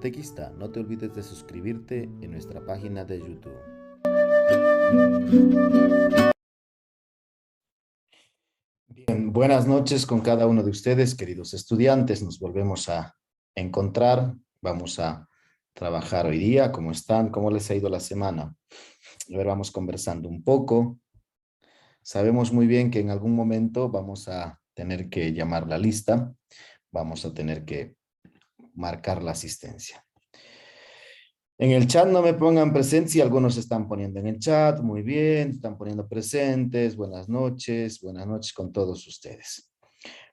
Catequista, no te olvides de suscribirte en nuestra página de YouTube. Bien, buenas noches con cada uno de ustedes, queridos estudiantes. Nos volvemos a encontrar. Vamos a trabajar hoy día. ¿Cómo están? ¿Cómo les ha ido la semana? A ver, vamos conversando un poco. Sabemos muy bien que en algún momento vamos a tener que llamar la lista. Vamos a tener que marcar la asistencia. En el chat no me pongan presencia, algunos están poniendo en el chat, muy bien, están poniendo presentes, buenas noches con todos ustedes.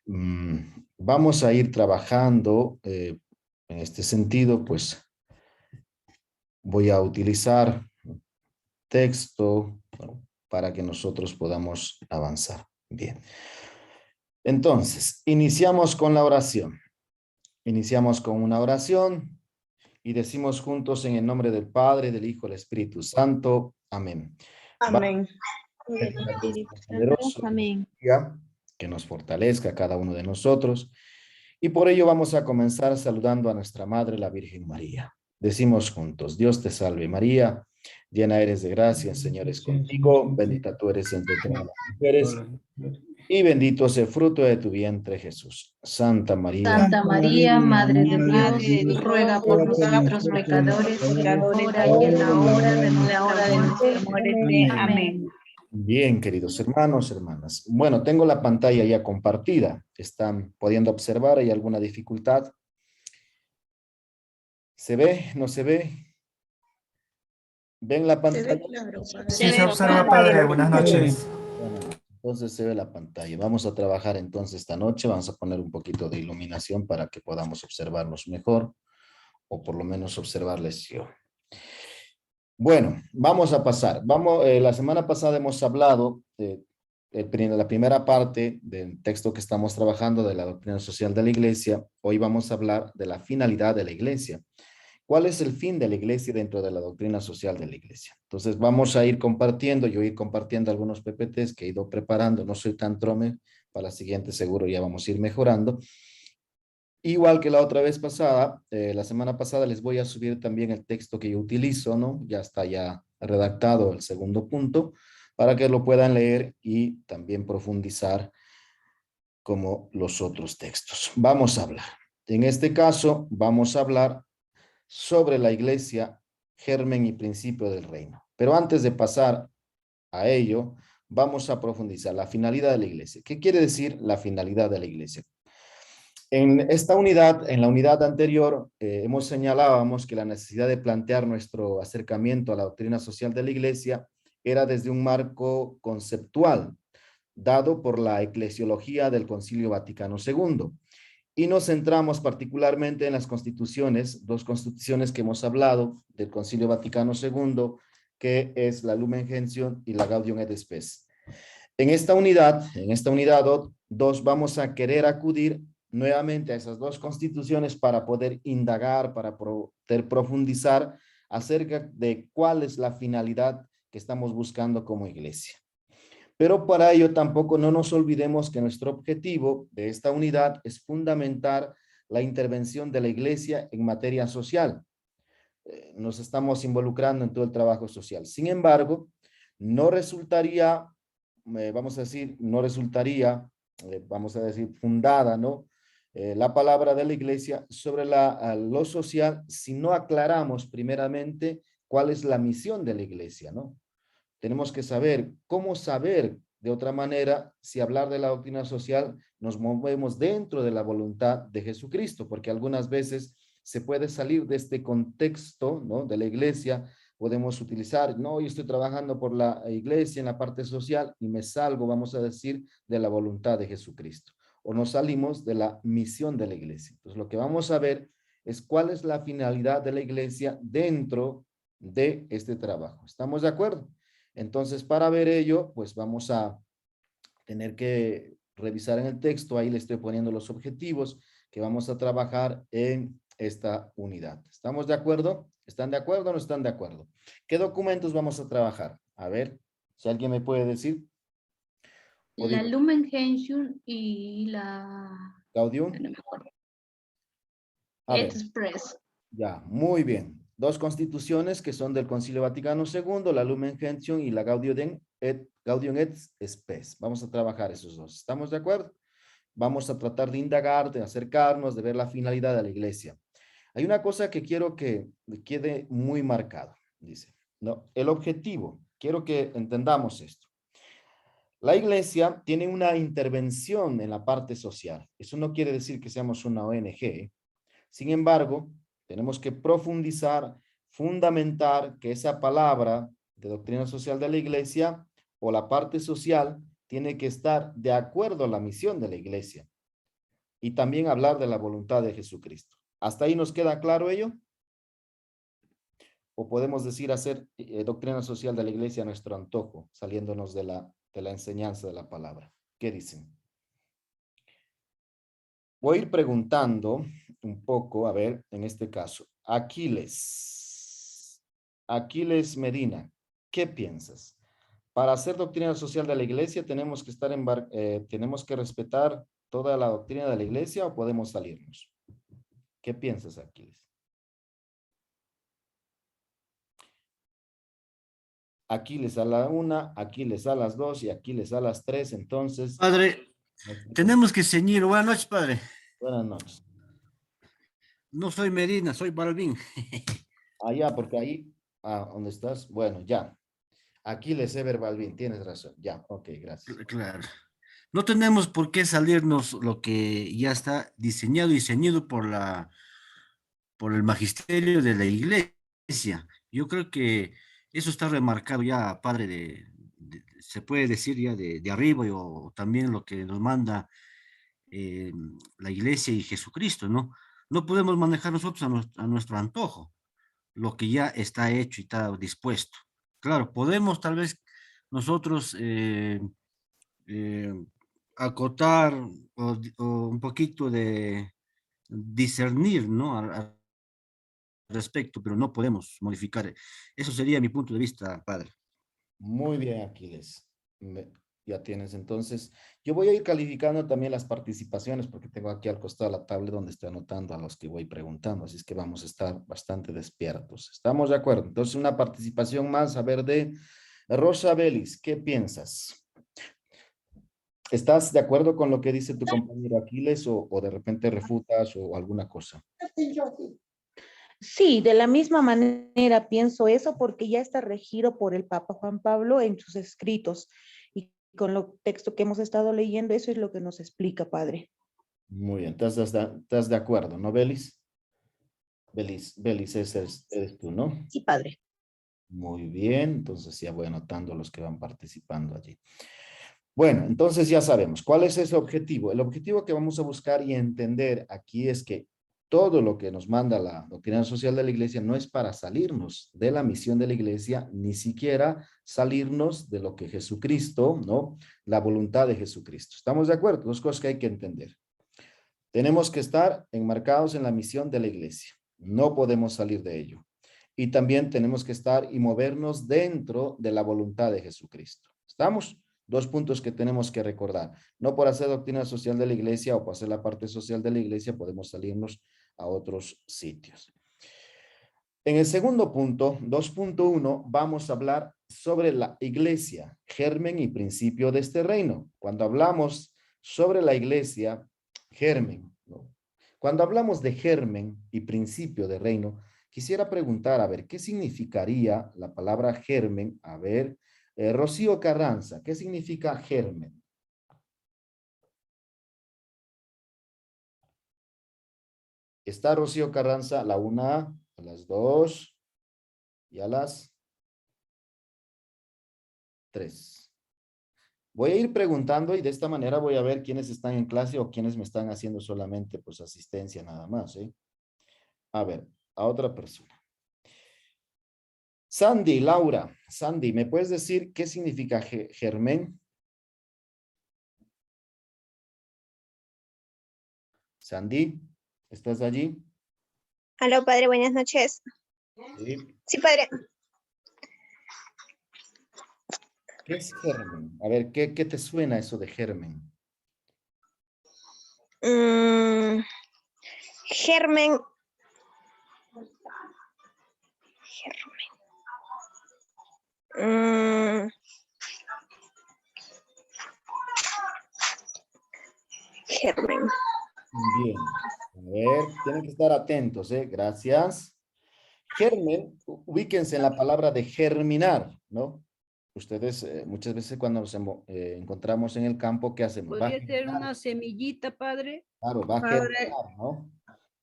Vamos a ir trabajando en este sentido, pues voy a utilizar texto, ¿no?, para que nosotros podamos avanzar. Bien. Entonces, iniciamos con la oración. Iniciamos con una oración. Y decimos juntos en el nombre del Padre, del Hijo, del Espíritu Santo. Amén. Amén. El Espíritu Santo, poderoso amén. que nos fortalezca a cada uno de nosotros. Y por ello vamos a comenzar saludando a nuestra Madre, la Virgen María. Decimos juntos: Dios te salve María, llena eres de gracia, el Señor es contigo, bendita tú eres entre todas las mujeres, y bendito es el fruto de tu vientre, Jesús. Santa María, Santa María, Madre de Dios, Madre de Dios, ruega por nosotros pecadores, ahora y en la hora de en la nuestra hora de nuestra muerte. muerte. Amén. Amén. bien, queridos hermanos, hermanas. Bueno, tengo la pantalla ya compartida. ¿Están pudiendo observar? ¿Hay alguna dificultad? ¿Se ve? ¿No se ve? ¿Ven la Se pantalla? ve claro, padre. Sí, se observa, padre. Buenas noches. Bueno, entonces se ve la pantalla. Vamos a trabajar entonces esta noche. Vamos a poner un poquito de iluminación para que podamos observarnos mejor, o por lo menos observarles yo. Bueno, vamos a pasar. La semana pasada hemos hablado de la primera parte del texto que estamos trabajando de la doctrina social de la iglesia. Hoy vamos a hablar de la finalidad de la iglesia. ¿Cuál es el fin de la iglesia dentro de la doctrina social de la iglesia? Entonces vamos a ir compartiendo, yo ir compartiendo algunos PPTs que he ido preparando. No soy tan trome, para la siguiente seguro ya vamos a ir mejorando. Igual que la otra vez pasada, la semana pasada les voy a subir también el texto que yo utilizo, ¿no? Ya está ya redactado el segundo punto, para que lo puedan leer y también profundizar como los otros textos. Vamos a hablar. En este caso, vamos a hablar sobre la iglesia, germen y principio del reino. Pero antes de pasar a ello, vamos a profundizar la finalidad de la iglesia. ¿Qué quiere decir la finalidad de la iglesia? En esta unidad, en la unidad anterior, señalábamos que la necesidad de plantear nuestro acercamiento a la doctrina social de la iglesia era desde un marco conceptual, dado por la eclesiología del Concilio Vaticano II. Y nos centramos particularmente en las constituciones, dos constituciones que hemos hablado del Concilio Vaticano II, que es la Lumen Gentium y la Gaudium et Spes. En esta unidad 2, vamos a querer acudir nuevamente a esas dos constituciones para poder indagar, para poder profundizar acerca de cuál es la finalidad que estamos buscando como iglesia. Pero para ello tampoco no nos olvidemos que nuestro objetivo de esta unidad es fundamentar la intervención de la iglesia en materia social. Nos estamos involucrando en todo el trabajo social. Sin embargo, no resultaría, vamos a decir, fundada, ¿no? La palabra de la iglesia sobre lo social si no aclaramos primeramente cuál es la misión de la iglesia, ¿no? Tenemos que saber cómo saber de otra manera si hablar de la doctrina social nos movemos dentro de la voluntad de Jesucristo, porque algunas veces se puede salir de este contexto, ¿no?, de la iglesia. Podemos utilizar, no, yo estoy trabajando por la iglesia en la parte social y me salgo, vamos a decir, de la voluntad de Jesucristo. O nos salimos de la misión de la iglesia. Entonces lo que vamos a ver es cuál es la finalidad de la iglesia dentro de este trabajo. ¿Estamos de acuerdo? Entonces, para ver ello, pues vamos a tener que revisar en el texto. Ahí le estoy poniendo los objetivos que vamos a trabajar en esta unidad. ¿Estamos de acuerdo? ¿Están de acuerdo o no están de acuerdo? ¿Qué documentos vamos a trabajar? A ver, si alguien me puede decir. La Lumen Gentium y la... Gaudium. No me acuerdo. A ver. Express. Ya, muy bien. Dos constituciones que son del Concilio Vaticano II, la Lumen Gentium y la Gaudium et Spes. Vamos a trabajar esos dos. ¿Estamos de acuerdo? Vamos a tratar de indagar, de acercarnos, de ver la finalidad de la iglesia. Hay una cosa que quiero que quede muy marcado, dice, ¿no? El objetivo, quiero que entendamos esto. La iglesia tiene una intervención en la parte social. Eso no quiere decir que seamos una ONG. Sin embargo, tenemos que profundizar, fundamentar que esa palabra de doctrina social de la iglesia o la parte social tiene que estar de acuerdo a la misión de la iglesia y también hablar de la voluntad de Jesucristo. ¿Hasta ahí nos queda claro ello? ¿O podemos decir hacer doctrina social de la iglesia a nuestro antojo, saliéndonos de la enseñanza de la palabra? ¿Qué dicen? Voy a ir preguntando un poco, a ver, en este caso, Aquiles Medina, ¿qué piensas? Para hacer doctrina social de la iglesia tenemos que tenemos que respetar toda la doctrina de la iglesia o podemos salirnos. ¿Qué piensas, Aquiles? Aquiles a la 1, Aquiles a las 2 y Aquiles a las 3. Entonces, Padre, tenemos que ceñir. Buenas noches, padre. buenas noches. No soy Medina, soy Balvin. Allá, porque ahí, ¿dónde estás? Bueno, ya. Aquiles Eber Balvin, tienes razón. Ya, ok, gracias. Claro. No tenemos por qué salirnos lo que ya está diseñado y ceñido por el magisterio de la iglesia. Yo creo que eso está remarcado ya, padre, se puede decir ya de arriba o también lo que nos manda eh, la iglesia y Jesucristo, ¿no? No podemos manejar nosotros a nuestro antojo lo que ya está hecho y está dispuesto. Claro, podemos tal vez nosotros eh, acotar o un poquito de discernir, ¿no? Al respecto, pero no podemos modificar. Eso sería mi punto de vista, padre. Muy bien, Aquiles. Ya tienes. Entonces, yo voy a ir calificando también las participaciones porque tengo aquí al costado la tablet donde estoy anotando a los que voy preguntando. Así es que vamos a estar bastante despiertos. ¿Estamos de acuerdo? Entonces, una participación más, a ver, de Rosa Belis. ¿Qué piensas? ¿Estás de acuerdo con lo que dice tu compañero Aquiles o de repente refutas o alguna cosa? Sí, de la misma manera pienso eso porque ya está regido por el Papa Juan Pablo en sus escritos y con lo texto que hemos estado leyendo, eso es lo que nos explica, padre. Muy bien. ¿Estás de acuerdo, no, Belis? Belis, ese eres tú, ¿no? Sí, padre. Muy bien, entonces ya voy anotando los que van participando allí. Bueno, entonces ya sabemos, ¿cuál es ese objetivo? El objetivo que vamos a buscar y entender aquí es que todo lo que nos manda la doctrina social de la iglesia no es para salirnos de la misión de la iglesia, ni siquiera salirnos de lo que Jesucristo, ¿no? La voluntad de Jesucristo. ¿Estamos de acuerdo? Dos cosas que hay que entender. Tenemos que estar enmarcados en la misión de la iglesia. No podemos salir de ello. Y también tenemos que estar y movernos dentro de la voluntad de Jesucristo. ¿Estamos? Dos puntos que tenemos que recordar. No por hacer doctrina social de la iglesia o por hacer la parte social de la iglesia podemos salirnos a otros sitios. En el segundo punto, 2.1, vamos a hablar sobre la iglesia, germen y principio de este reino. Cuando hablamos sobre la iglesia, germen, ¿no? Cuando hablamos de germen y principio de reino, quisiera preguntar, a ver, ¿qué significaría la palabra germen? A ver, Rocío Carranza, ¿qué significa germen? Está Rocío Carranza a la 1, a las 2 y a las 3. Voy a ir preguntando y de esta manera voy a ver quiénes están en clase o quiénes me están haciendo solamente pues asistencia nada más, ¿eh? A ver, a otra persona. Sandy, Laura, Sandy, ¿me puedes decir qué significa germen? Sandy, ¿estás allí? Aló, padre, buenas noches. Sí. Sí, padre. ¿Qué es germen? A ver, ¿qué te suena eso de germen? Germen Mm, germen. Bien. A ver, tienen que estar atentos, ¿eh? Gracias. Germen, ubíquense en la palabra de germinar, ¿no? Ustedes muchas veces cuando nos encontramos en el campo, ¿qué hacemos? Va a ¿Podría ser germinar, una semillita, padre? claro, va a Padre, germinar, ¿no?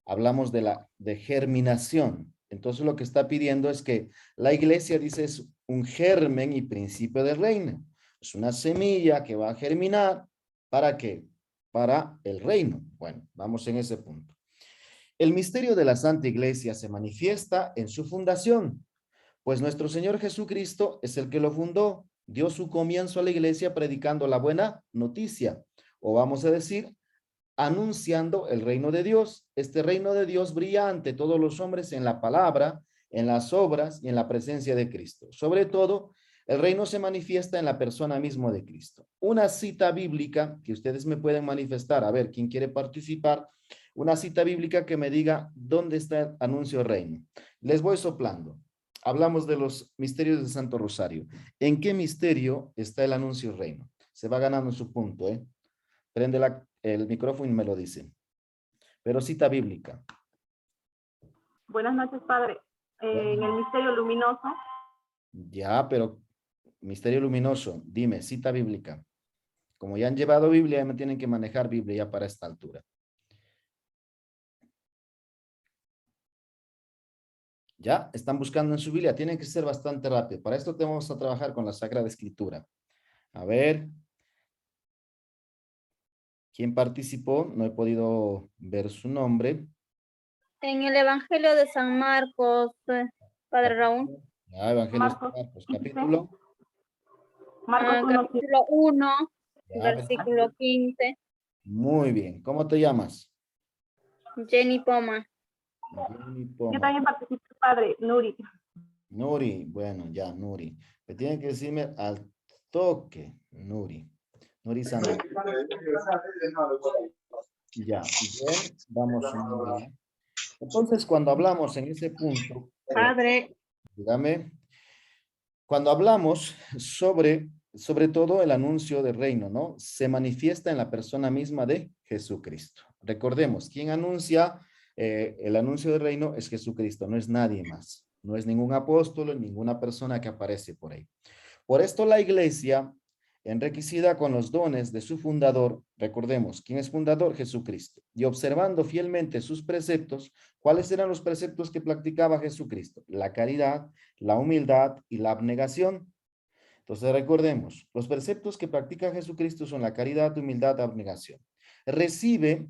Hablamos de germinación. Entonces lo que está pidiendo es que la iglesia dice es un germen y principio del reino. Es una semilla que va a germinar. ¿Para qué? Para el reino. Bueno, vamos en ese punto. El misterio de la Santa Iglesia se manifiesta en su fundación, pues nuestro Señor Jesucristo es el que lo fundó, dio su comienzo a la iglesia predicando la buena noticia, o vamos a decir, anunciando el reino de Dios. Este reino de Dios brilla ante todos los hombres en la palabra, en las obras y en la presencia de Cristo. Sobre todo, el reino se manifiesta en la persona misma de Cristo. Una cita bíblica que ustedes me pueden manifestar, a ver, ¿quién quiere participar? Una cita bíblica que me diga dónde está el anuncio del reino. Les voy soplando. Hablamos de los misterios del Santo Rosario. ¿En qué misterio está el anuncio del reino? Se va ganando su punto, ¿eh? Prende el micrófono y me lo dice. Pero cita bíblica. Buenas noches, padre. En el misterio luminoso, Ya, pero misterio luminoso, dime, cita bíblica. Como ya han llevado Biblia, ya me tienen que manejar Biblia ya para esta altura. Ya, están buscando en su Biblia, tienen que ser bastante rápido. Para esto tenemos a trabajar con la Sagrada Escritura. A ver. ¿Quién participó? No he podido ver su nombre. En el Evangelio de San Marcos, Padre Raúl, Ya, Evangelio de Marcos Marcos, 15. capítulo. Marcos 1, capítulo 1, Ya, versículo 15, muy bien. ¿Cómo te llamas? Jenny Poma. Jenny yo Poma. también participé, padre, Nuri. Nuri, bueno, ya, Nuri. Me tienen que decirme al toque, Nuri. Nuri Sandra. Ya, bien, vamos sumando. Entonces, cuando hablamos en ese punto, padre, dígame, cuando hablamos sobre todo el anuncio del reino, ¿no? Se manifiesta en la persona misma de Jesucristo. Recordemos, quien anuncia el anuncio del reino es Jesucristo, no es nadie más. No es ningún apóstol, ninguna persona que aparece por ahí. Por esto la iglesia, enriquecida con los dones de su fundador, recordemos, ¿quién es fundador? Jesucristo. Y observando fielmente sus preceptos, ¿cuáles eran los preceptos que practicaba Jesucristo? La caridad, la humildad y la abnegación. Entonces recordemos, los preceptos que practica Jesucristo son la caridad, humildad, abnegación. Recibe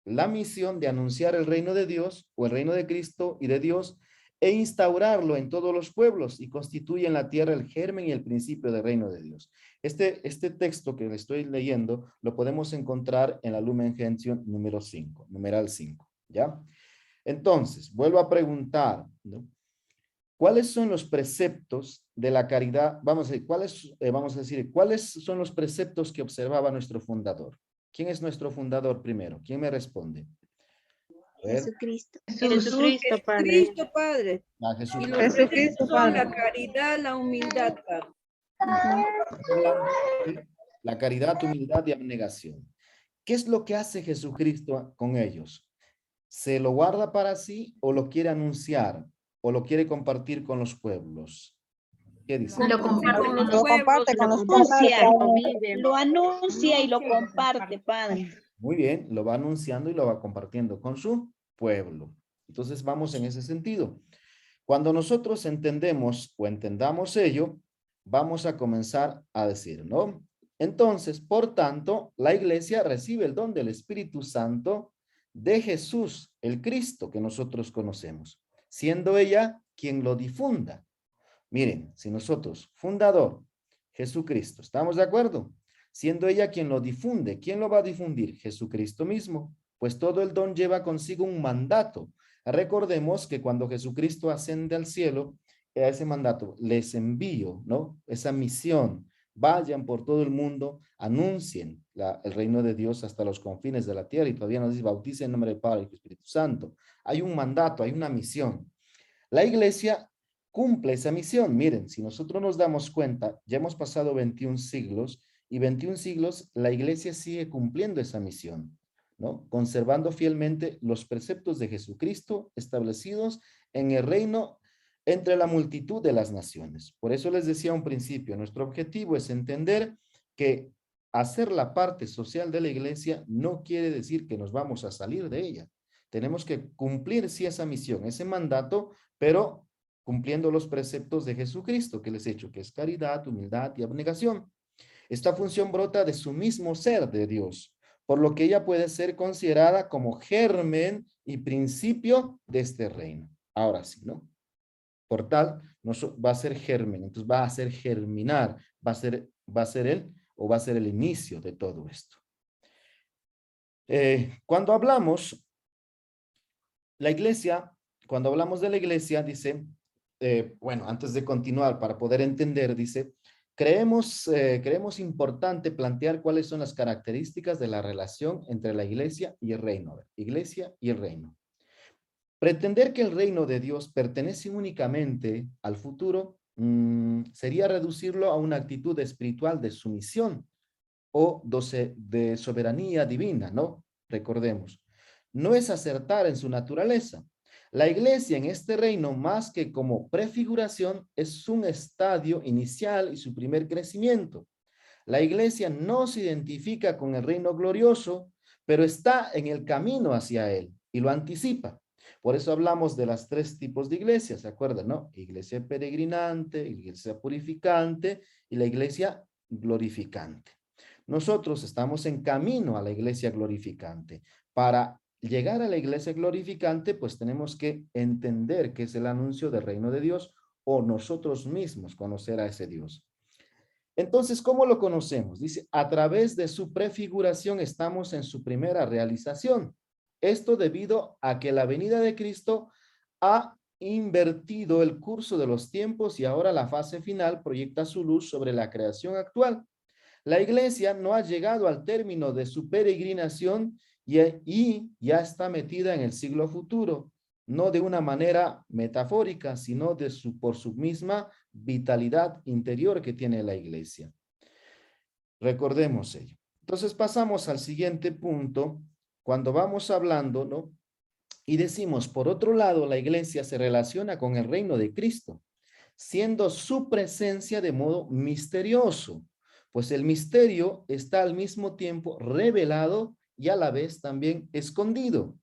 la misión de anunciar el reino de Dios o el reino de Cristo y de Dios e instaurarlo en todos los pueblos y constituye en la tierra el germen y el principio del reino de Dios. Este texto que le estoy leyendo lo podemos encontrar en la Lumen Gentium número 5, numeral 5, ¿ya? Entonces, vuelvo a preguntar, ¿no? ¿Cuáles son los preceptos de la caridad? Vamos a decir, ¿cuáles son los preceptos que observaba nuestro fundador? ¿Quién es nuestro fundador primero? ¿Quién me responde? A ver. Jesucristo. Jesucristo, padre. A Y Jesucristo. los preceptos son la caridad, la humildad, padre. La caridad, humildad y abnegación. ¿Qué es lo que hace Jesucristo con ellos? ¿Se lo guarda para sí o lo quiere anunciar o lo quiere compartir con los pueblos? ¿Qué dice? Lo comparte Con con los los pueblos, con los lo anuncia y lo comparte, padre. Muy bien, lo va anunciando y lo va compartiendo con su pueblo. Entonces vamos en ese sentido. Cuando nosotros entendemos o entendamos ello, vamos a comenzar a decir, ¿no? Entonces, por tanto, la iglesia recibe el don del Espíritu Santo de Jesús, el Cristo que nosotros conocemos, siendo ella quien lo difunda. Miren, si nosotros, fundador, Jesucristo, ¿estamos de acuerdo? Siendo ella quien lo difunde, ¿quién lo va a difundir? Jesucristo mismo, pues todo el don lleva consigo un mandato. Recordemos que cuando Jesucristo asciende al cielo, a ese mandato les envío, ¿no? Esa misión, vayan por todo el mundo, anuncien el reino de Dios hasta los confines de la tierra y todavía nos dice, bauticen en nombre del Padre y del Espíritu Santo. Hay un mandato, hay una misión. La iglesia cumple esa misión. Miren, si nosotros nos damos cuenta, ya hemos pasado 21 siglos y 21 siglos la iglesia sigue cumpliendo esa misión, ¿no? Conservando fielmente los preceptos de Jesucristo establecidos en el reino entre la multitud de las naciones. Por eso les decía a un principio, nuestro objetivo es entender que hacer la parte social de la iglesia no quiere decir que nos vamos a salir de ella. Tenemos que cumplir sí esa misión, ese mandato, pero cumpliendo los preceptos de Jesucristo que les he hecho, que es caridad, humildad y abnegación. Esta función brota de su mismo ser de Dios, por lo que ella puede ser considerada como germen y principio de este reino. Ahora sí, ¿no? Por tal, va a ser germen, entonces va a ser germinar, va a ser el inicio de todo esto. Cuando hablamos de la iglesia, dice, bueno, antes de continuar, para poder entender, dice, creemos importante plantear cuáles son las características de la relación entre la iglesia y el reino. Iglesia y el reino. Pretender que el reino de Dios pertenece únicamente al futuro sería reducirlo a una actitud espiritual de sumisión o de soberanía divina, ¿no? Recordemos, no es acertar en su naturaleza. La iglesia en este reino, más que como prefiguración, es un estadio inicial y su primer crecimiento. La iglesia no se identifica con el reino glorioso, pero está en el camino hacia él y lo anticipa. Por eso hablamos de las 3 tipos de iglesias, ¿se acuerdan, no? Iglesia peregrinante, iglesia purificante y la iglesia glorificante. Nosotros estamos en camino a la iglesia glorificante. Para llegar a la iglesia glorificante, pues tenemos que entender qué es el anuncio del reino de Dios o nosotros mismos conocer a ese Dios. Entonces, ¿cómo lo conocemos? Dice, a través de su prefiguración estamos en su primera realización. Esto debido a que la venida de Cristo ha invertido el curso de los tiempos y ahora la fase final proyecta su luz sobre la creación actual. La iglesia no ha llegado al término de su peregrinación y ya está metida en el siglo futuro, no de una manera metafórica, sino por su misma vitalidad interior que tiene la iglesia. Recordemos ello. Entonces pasamos al siguiente punto, cuando vamos hablando, ¿no? Y decimos, por otro lado, la iglesia se relaciona con el reino de Cristo, siendo su presencia de modo misterioso, pues el misterio está al mismo tiempo revelado y a la vez también escondido.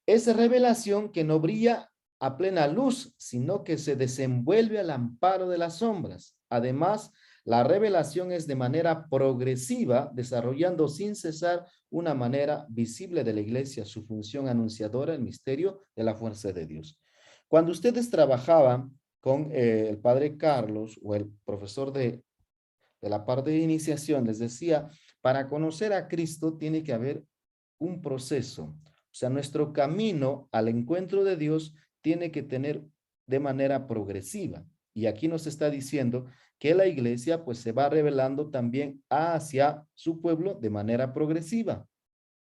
Esa revelación que no brilla a plena luz, sino que se desenvuelve al amparo de las sombras. Además, la revelación es de manera progresiva, desarrollando sin cesar una manera visible de la iglesia, su función anunciadora, el misterio de la fuerza de Dios. Cuando ustedes trabajaban con el padre Carlos o el profesor de la parte de iniciación, les decía, para conocer a Cristo tiene que haber un proceso. O sea, nuestro camino al encuentro de Dios tiene que tener de manera progresiva. Y aquí nos está diciendo que la iglesia pues se va revelando también hacia su pueblo de manera progresiva.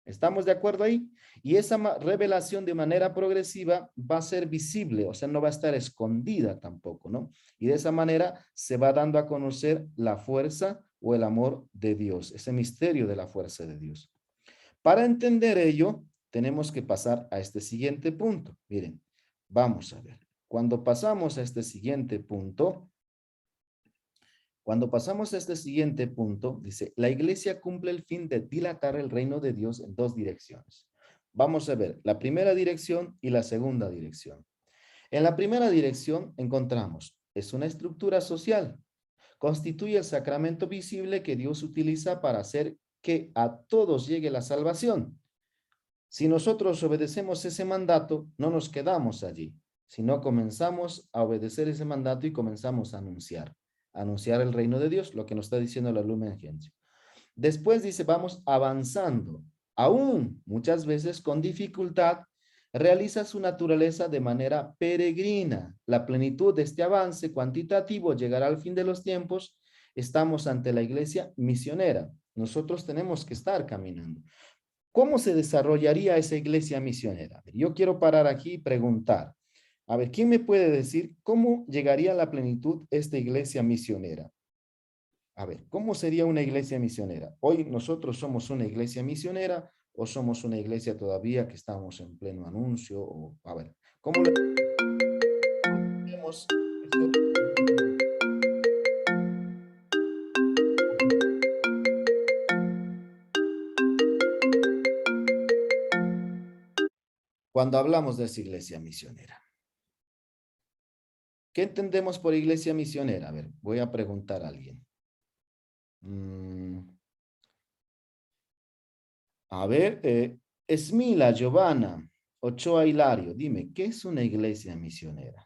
¿Estamos de acuerdo ahí? Y esa revelación de manera progresiva va a ser visible, o sea, no va a estar escondida tampoco, ¿no? Y de esa manera se va dando a conocer la fuerza o el amor de Dios, ese misterio de la fuerza de Dios. Para entender ello, tenemos que pasar a este siguiente punto. Miren, vamos a ver. Cuando pasamos a este siguiente punto, dice, la iglesia cumple el fin de dilatar el reino de Dios en 2 direcciones. Vamos a ver la primera dirección y la segunda dirección. En la primera dirección encontramos, es una estructura social. Constituye el sacramento visible que Dios utiliza para hacer que a todos llegue la salvación. Si nosotros obedecemos ese mandato, no nos quedamos allí, sino comenzamos a obedecer ese mandato y comenzamos a anunciar el reino de Dios, lo que nos está diciendo la Lumen Gentium. Después dice, vamos avanzando, aún muchas veces con dificultad, realiza su naturaleza de manera peregrina. La plenitud de este avance cuantitativo llegará al fin de los tiempos. Estamos ante la iglesia misionera. Nosotros tenemos que estar caminando. ¿Cómo se desarrollaría esa iglesia misionera? Yo quiero parar aquí y preguntar, A ver, ¿quién me puede decir cómo llegaría a la plenitud esta iglesia misionera? A ver, ¿cómo sería una iglesia misionera? Hoy nosotros somos una iglesia misionera o somos una iglesia todavía que estamos en pleno anuncio. O, a ver, ¿cómo le hacemos? Cuando hablamos de esa iglesia misionera? ¿Qué entendemos por iglesia misionera? A ver, voy a preguntar a alguien. A ver, Esmila, Giovanna, Ochoa Hilario, dime, ¿qué es una iglesia misionera?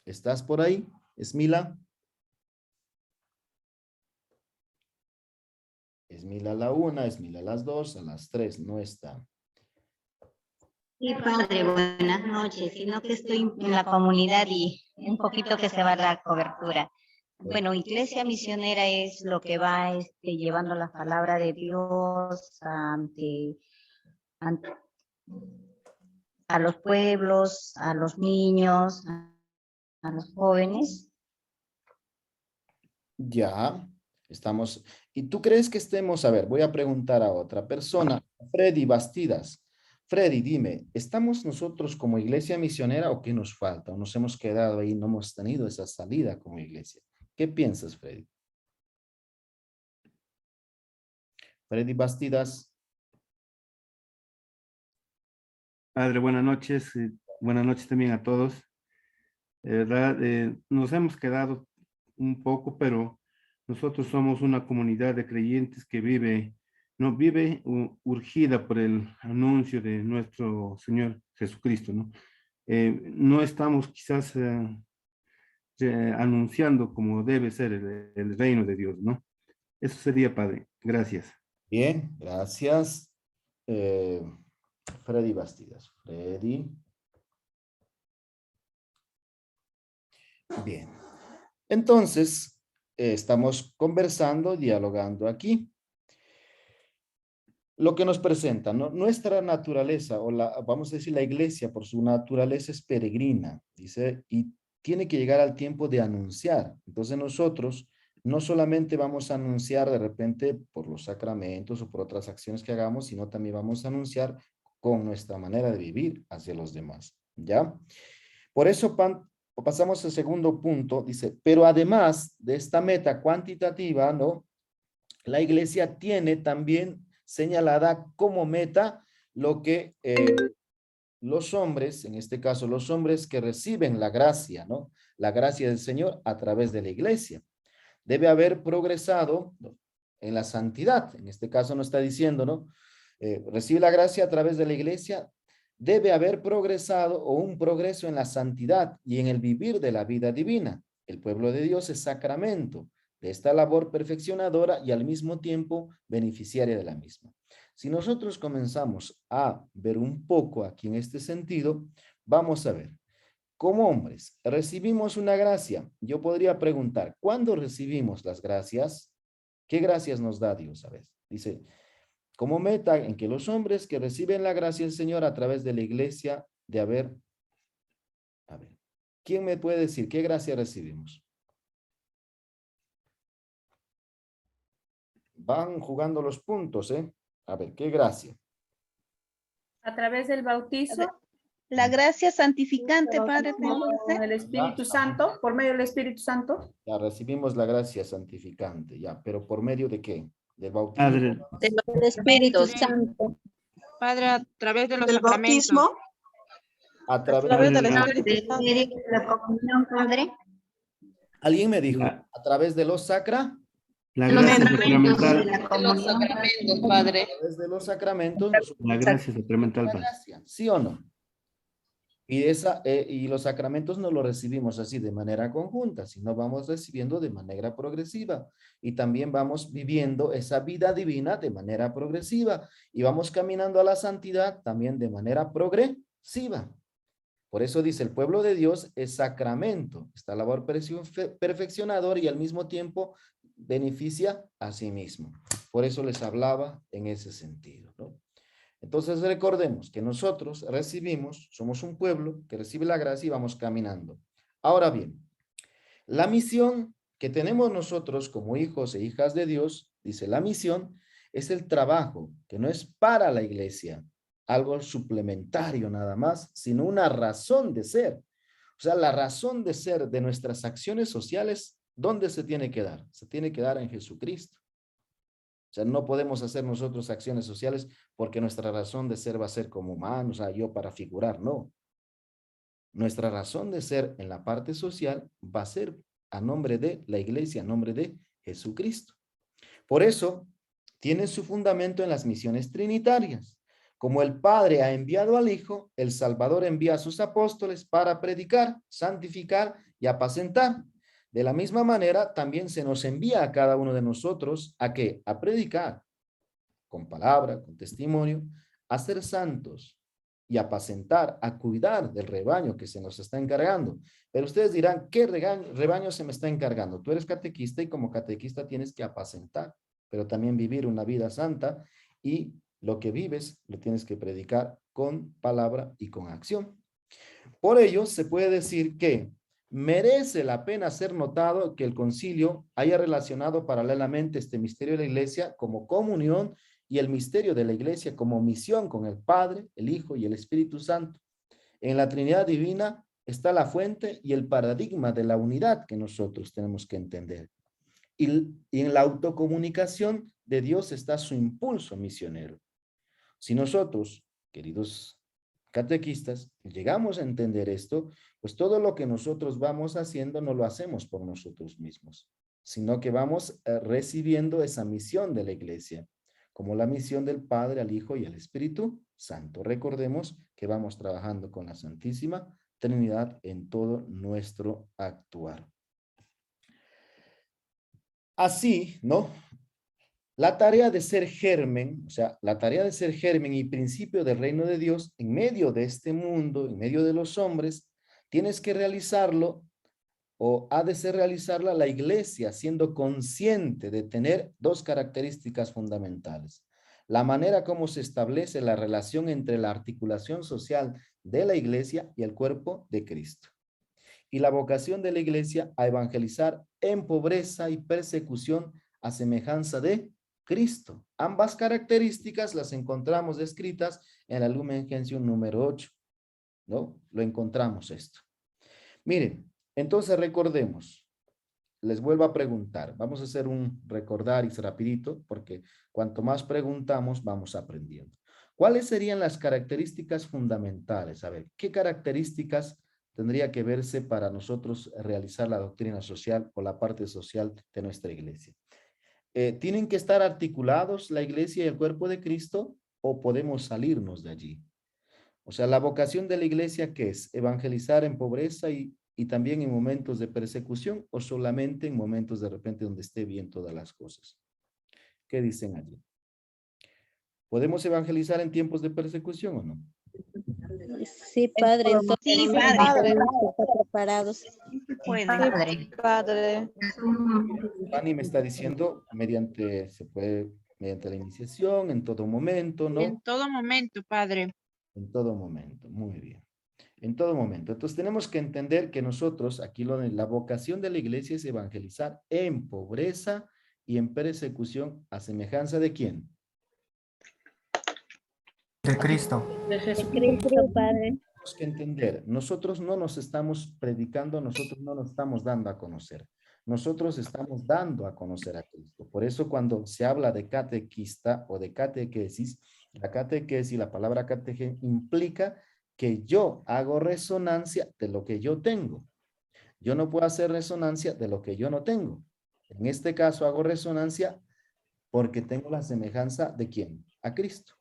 ¿Estás por ahí, Esmila? Esmila a la 1, Esmila a las 2, a las 3, no está. Sí, padre, buenas noches. Sino que estoy en la comunidad y un poquito que se va la cobertura. Bueno, iglesia misionera es lo que va llevando la palabra de Dios a los pueblos, a los niños, a los jóvenes. Ya, estamos. ¿Y tú crees que estemos? A ver, voy a preguntar a otra persona. Freddy Bastidas. Freddy, dime, ¿estamos nosotros como iglesia misionera o qué nos falta? ¿O nos hemos quedado ahí, no hemos tenido esa salida como iglesia? ¿Qué piensas, Freddy? Freddy Bastidas. Padre, buenas noches. Buenas noches también a todos. De verdad, nos hemos quedado un poco, pero nosotros somos una comunidad de creyentes que vive urgida por el anuncio de nuestro Señor Jesucristo, ¿no? No estamos quizás anunciando como debe ser el reino de Dios, ¿no? Eso sería, Padre. Gracias. Bien, gracias. Freddy Bastidas. Freddy. Bien. Entonces, estamos conversando, dialogando aquí. Lo que nos presenta, ¿no? Nuestra naturaleza, o vamos a decir la iglesia, por su naturaleza es peregrina, dice, y tiene que llegar al tiempo de anunciar. Entonces nosotros no solamente vamos a anunciar de repente por los sacramentos o por otras acciones que hagamos, sino también vamos a anunciar con nuestra manera de vivir hacia los demás, ¿ya? Por eso pasamos al segundo punto, dice, pero además de esta meta cuantitativa, ¿no? La iglesia tiene también señalada como meta lo que los hombres, en este caso los hombres que reciben la gracia, ¿no? La gracia del Señor a través de la iglesia. Debe haber progresado, ¿no?, en la santidad. En este caso nos está diciendo, ¿no? Recibe la gracia a través de la iglesia, debe haber progresado o un progreso en la santidad y en el vivir de la vida divina. El pueblo de Dios es sacramento de esta labor perfeccionadora y al mismo tiempo beneficiaria de la misma. Si nosotros comenzamos a ver un poco aquí en este sentido, vamos a ver, como hombres, recibimos una gracia. Yo podría preguntar, ¿cuándo recibimos las gracias? ¿Qué gracias nos da Dios? A ver, dice, como meta en que los hombres que reciben la gracia del Señor a través de la iglesia de haber, a ver, ¿quién me puede decir qué gracia recibimos? Van jugando los puntos, ¿eh? A ver, ¿qué gracia? A través del bautizo. La gracia santificante, Padre. Con el Espíritu Santo, por medio del Espíritu Santo. Ya recibimos la gracia santificante, ya, pero ¿por medio de qué? Del bautismo. Padre, Del Espíritu Santo. Padre, a través de los ¿Del sacramentos. bautismo? A través través de del Padre, Espíritu Santo. De la comunión, Padre. Alguien me dijo, La- a través de los sacra, la Los gracia sacramentos de sacramental, la comunión. Padre. a través de los sacramentos, nosotros la gracia sacramental, la Padre. gracia, ¿sí o no? Y, y los sacramentos no los recibimos así de manera conjunta, sino vamos recibiendo de manera progresiva. Y también vamos viviendo esa vida divina de manera progresiva. Y vamos caminando a la santidad también de manera progresiva. Por eso dice, el pueblo de Dios es sacramento. Esta labor perfeccionadora y al mismo tiempo beneficia a sí mismo. Por eso les hablaba en ese sentido, ¿no? Entonces recordemos que nosotros recibimos, somos un pueblo que recibe la gracia y vamos caminando. Ahora bien, la misión que tenemos nosotros como hijos e hijas de Dios, dice la misión, es el trabajo que no es para la iglesia, algo suplementario nada más, sino una razón de ser. O sea, la razón de ser de nuestras acciones sociales, ¿dónde se tiene que dar? Se tiene que dar en Jesucristo. O sea, no podemos hacer nosotros acciones sociales porque nuestra razón de ser va a ser como humanos, o sea, yo para figurar, no. Nuestra razón de ser en la parte social va a ser a nombre de la iglesia, a nombre de Jesucristo. Por eso, tiene su fundamento en las misiones trinitarias. Como el Padre ha enviado al Hijo, el Salvador envía a sus apóstoles para predicar, santificar y apacentar. De la misma manera, también se nos envía a cada uno de nosotros ¿a qué? A predicar, con palabra, con testimonio, a ser santos y apacentar, a cuidar del rebaño que se nos está encargando. Pero ustedes dirán, ¿qué rebaño se me está encargando? Tú eres catequista y como catequista tienes que apacentar, pero también vivir una vida santa y lo que vives lo tienes que predicar con palabra y con acción. Por ello, se puede decir que merece la pena ser notado que el concilio haya relacionado paralelamente este misterio de la iglesia como comunión y el misterio de la iglesia como misión con el Padre, el Hijo y el Espíritu Santo. En la Trinidad Divina está la fuente y el paradigma de la unidad que nosotros tenemos que entender. Y en la autocomunicación de Dios está su impulso misionero. Si nosotros, queridos catequistas, llegamos a entender esto, pues todo lo que nosotros vamos haciendo no lo hacemos por nosotros mismos, sino que vamos recibiendo esa misión de la iglesia, como la misión del Padre, al Hijo y al Espíritu Santo. Recordemos que vamos trabajando con la Santísima Trinidad en todo nuestro actuar. Así, ¿no? La tarea de ser germen, o sea, la tarea de ser germen y principio del reino de Dios en medio de este mundo, en medio de los hombres, tienes que realizarlo o ha de ser realizarla la iglesia siendo consciente de tener dos características fundamentales. La manera como se establece la relación entre la articulación social de la iglesia y el cuerpo de Cristo. Y la vocación de la iglesia a evangelizar en pobreza y persecución a semejanza de Cristo. Ambas características las encontramos descritas en la Lumen Gentium número 8, ¿no? Lo encontramos esto. Miren, entonces recordemos, les vuelvo a preguntar, vamos a hacer un recordaris rapidito, porque cuanto más preguntamos, vamos aprendiendo. ¿Cuáles serían las características fundamentales? A ver, ¿qué características tendría que verse para nosotros realizar la doctrina social o la parte social de nuestra iglesia? ¿Tienen que estar articulados la iglesia y el cuerpo de Cristo o podemos salirnos de allí? O sea, la vocación de la iglesia, ¿qué es? ¿Evangelizar en pobreza y también en momentos de persecución o solamente en momentos de repente donde esté bien todas las cosas? ¿Qué dicen allí? ¿Podemos evangelizar en tiempos de persecución o no? Sí, padre. Entonces, Sí, padre. estar preparados. Padre. Padre. Fanny me está diciendo, se puede, mediante la iniciación, en todo momento, ¿no? En todo momento, padre. En todo momento, muy bien. En todo momento. Entonces tenemos que entender que nosotros, aquí la vocación de la iglesia es evangelizar en pobreza y en persecución a semejanza de ¿quién? De Cristo. De Cristo, padre. Tenemos que entender, nosotros no nos estamos predicando, nosotros no nos estamos dando a conocer. Nosotros estamos dando a conocer a Cristo. Por eso cuando se habla de catequista o de catequesis, la catequesis, la palabra catequesis implica que yo hago resonancia de lo que yo tengo. Yo no puedo hacer resonancia de lo que yo no tengo. En este caso hago resonancia porque tengo la semejanza de ¿quién? A Cristo.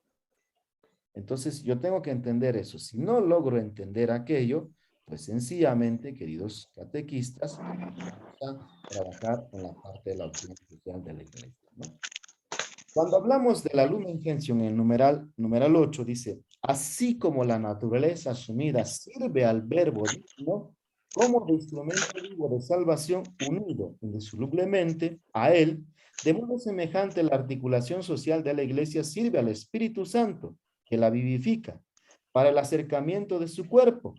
Entonces yo tengo que entender eso. Si no logro entender aquello, pues sencillamente, queridos catequistas, vamos a trabajar en la parte de la doctrina social de la iglesia, ¿no? Cuando hablamos de la Lumen Gentium en el numeral 8, dice, así como la naturaleza asumida sirve al verbo divino, como de instrumento vivo de salvación unido indisolublemente a él, de modo semejante la articulación social de la iglesia sirve al Espíritu Santo que la vivifica, para el acercamiento de su cuerpo.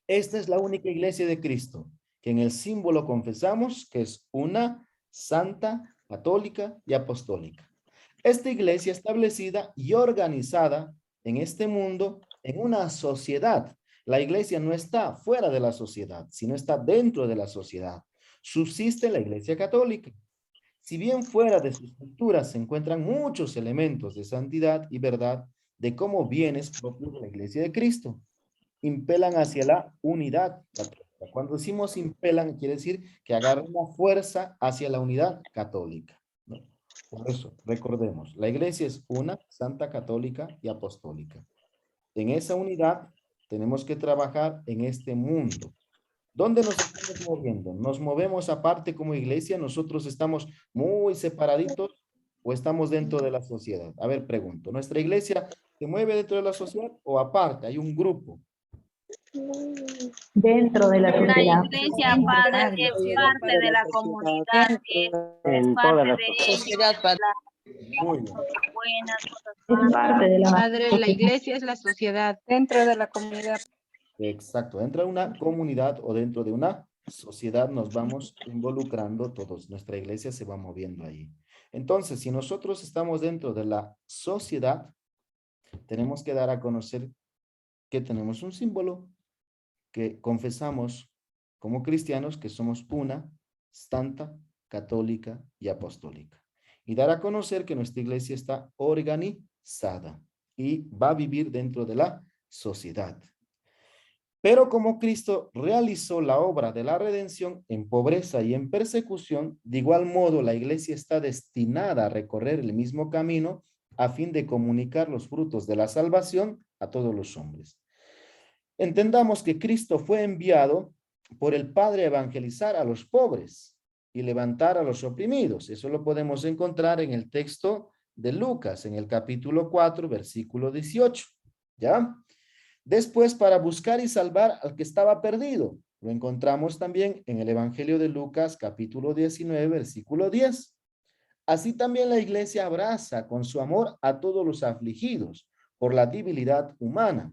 Esta es la única iglesia de Cristo, que en el símbolo confesamos que es una, santa, católica y apostólica. Esta iglesia establecida y organizada en este mundo, en una sociedad. La iglesia no está fuera de la sociedad, sino está dentro de la sociedad. Subsiste la iglesia católica. Si bien fuera de sus estructuras se encuentran muchos elementos de santidad y verdad de cómo bienes propios de la iglesia de Cristo, impelan hacia la unidad católica. Cuando decimos impelan, quiere decir que agarran una fuerza hacia la unidad católica, ¿no? Por eso, recordemos, la iglesia es una, santa, católica y apostólica. En esa unidad tenemos que trabajar en este mundo. ¿Dónde nos estamos moviendo? ¿Nos movemos aparte como iglesia? ¿Nosotros estamos muy separaditos o estamos dentro de la sociedad? A ver, pregunto, ¿nuestra iglesia se mueve dentro de la sociedad o aparte? Hay un grupo. Dentro de la La sociedad. iglesia, padre, es parte de la comunidad, es parte de ellos, Muy bien. cosas buenas, cosas Es malas. parte de la Padre, la iglesia es la sociedad. Dentro de la comunidad. Exacto, dentro de una comunidad o dentro de una sociedad nos vamos involucrando todos, nuestra iglesia se va moviendo ahí. Entonces, si nosotros estamos dentro de la sociedad, tenemos que dar a conocer que tenemos un símbolo, que confesamos como cristianos que somos una, santa, católica y apostólica. Y dar a conocer que nuestra iglesia está organizada y va a vivir dentro de la sociedad. Pero como Cristo realizó la obra de la redención en pobreza y en persecución, de igual modo la iglesia está destinada a recorrer el mismo camino a fin de comunicar los frutos de la salvación a todos los hombres. Entendamos que Cristo fue enviado por el Padre a evangelizar a los pobres y levantar a los oprimidos. Eso lo podemos encontrar en el texto de Lucas, en el capítulo 4, versículo 18. ¿Ya? Después, para buscar y salvar al que estaba perdido. Lo encontramos también en el Evangelio de Lucas, capítulo 19, versículo 10. Así también la iglesia abraza con su amor a todos los afligidos por la debilidad humana.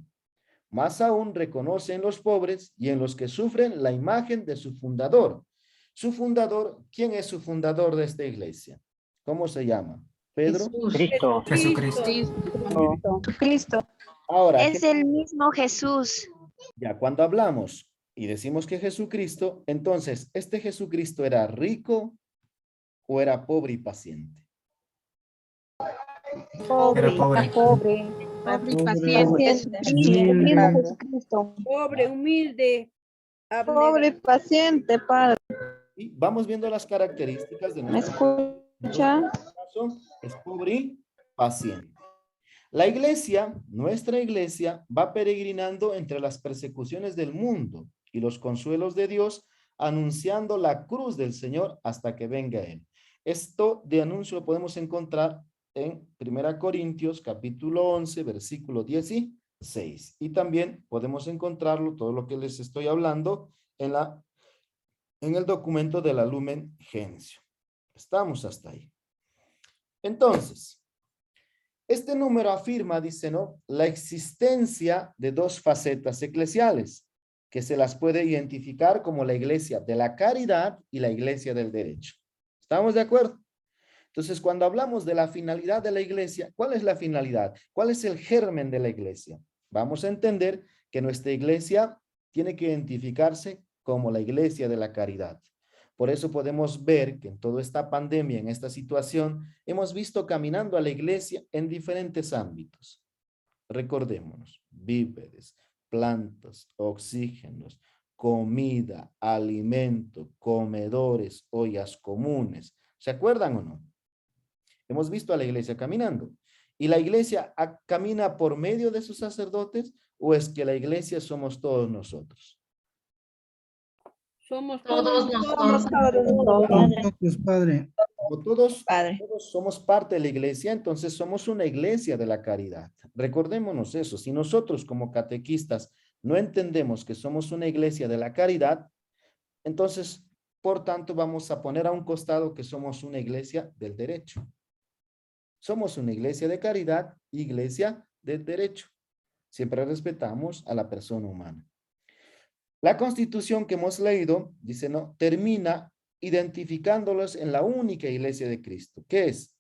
Más aún reconoce en los pobres y en los que sufren la imagen de su fundador. Su fundador, ¿quién es su fundador de esta iglesia? ¿Cómo se llama? ¿Pedro? Cristo. Jesucristo. Cristo. Ahora, Es el mismo Jesús. ya cuando hablamos y decimos que Jesucristo, entonces, ¿este Jesucristo era rico o era pobre y paciente? Era pobre. Pobre y paciente. Pobre, humilde. Pobre paciente, padre. Y vamos viendo las características de ¿Me nuestro escucha? caso, es pobre y paciente. La iglesia, nuestra iglesia, va peregrinando entre las persecuciones del mundo y los consuelos de Dios, anunciando la cruz del Señor hasta que venga Él. Esto de anuncio lo podemos encontrar en 1 Corintios capítulo 11, versículo 16. Y también podemos encontrarlo, todo lo que les estoy hablando, en el documento de la Lumen Gentium. Estamos hasta ahí. Entonces, este número afirma, dice, ¿no?, la existencia de dos facetas eclesiales que se las puede identificar como la iglesia de la caridad y la iglesia del derecho. ¿Estamos de acuerdo? Entonces, cuando hablamos de la finalidad de la iglesia, ¿cuál es la finalidad? ¿Cuál es el germen de la iglesia? Vamos a entender que nuestra iglesia tiene que identificarse como la iglesia de la caridad. Por eso podemos ver que en toda esta pandemia, en esta situación, hemos visto caminando a la iglesia en diferentes ámbitos. Recordémonos, víveres, plantas, oxígenos, comida, alimento, comedores, ollas comunes. ¿Se acuerdan o no? Hemos visto a la iglesia caminando. ¿Y la iglesia camina por medio de sus sacerdotes o es que la iglesia somos todos nosotros? Somos Todos nosotros. Padre. Como todos somos parte de la iglesia, entonces somos una iglesia de la caridad. Recordémonos eso. Si nosotros como catequistas no entendemos que somos una iglesia de la caridad, entonces, por tanto, vamos a poner a un costado que somos una iglesia del derecho. Somos una iglesia de caridad, iglesia de derecho. Siempre respetamos a la persona humana. La Constitución que hemos leído, dice, no, termina identificándolos en la única iglesia de Cristo, que es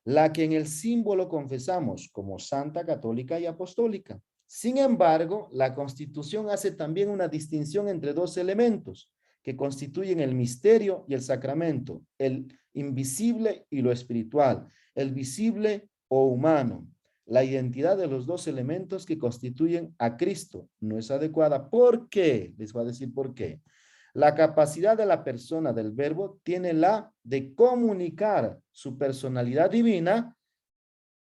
la que en el símbolo confesamos como santa, católica y apostólica. Sin embargo, la Constitución hace también una distinción entre dos elementos que constituyen el misterio y el sacramento, el invisible y lo espiritual, el visible o humano. La identidad de los dos elementos que constituyen a Cristo no es adecuada. ¿Por qué? Les voy a decir por qué. La capacidad de la persona del Verbo tiene la de comunicar su personalidad divina,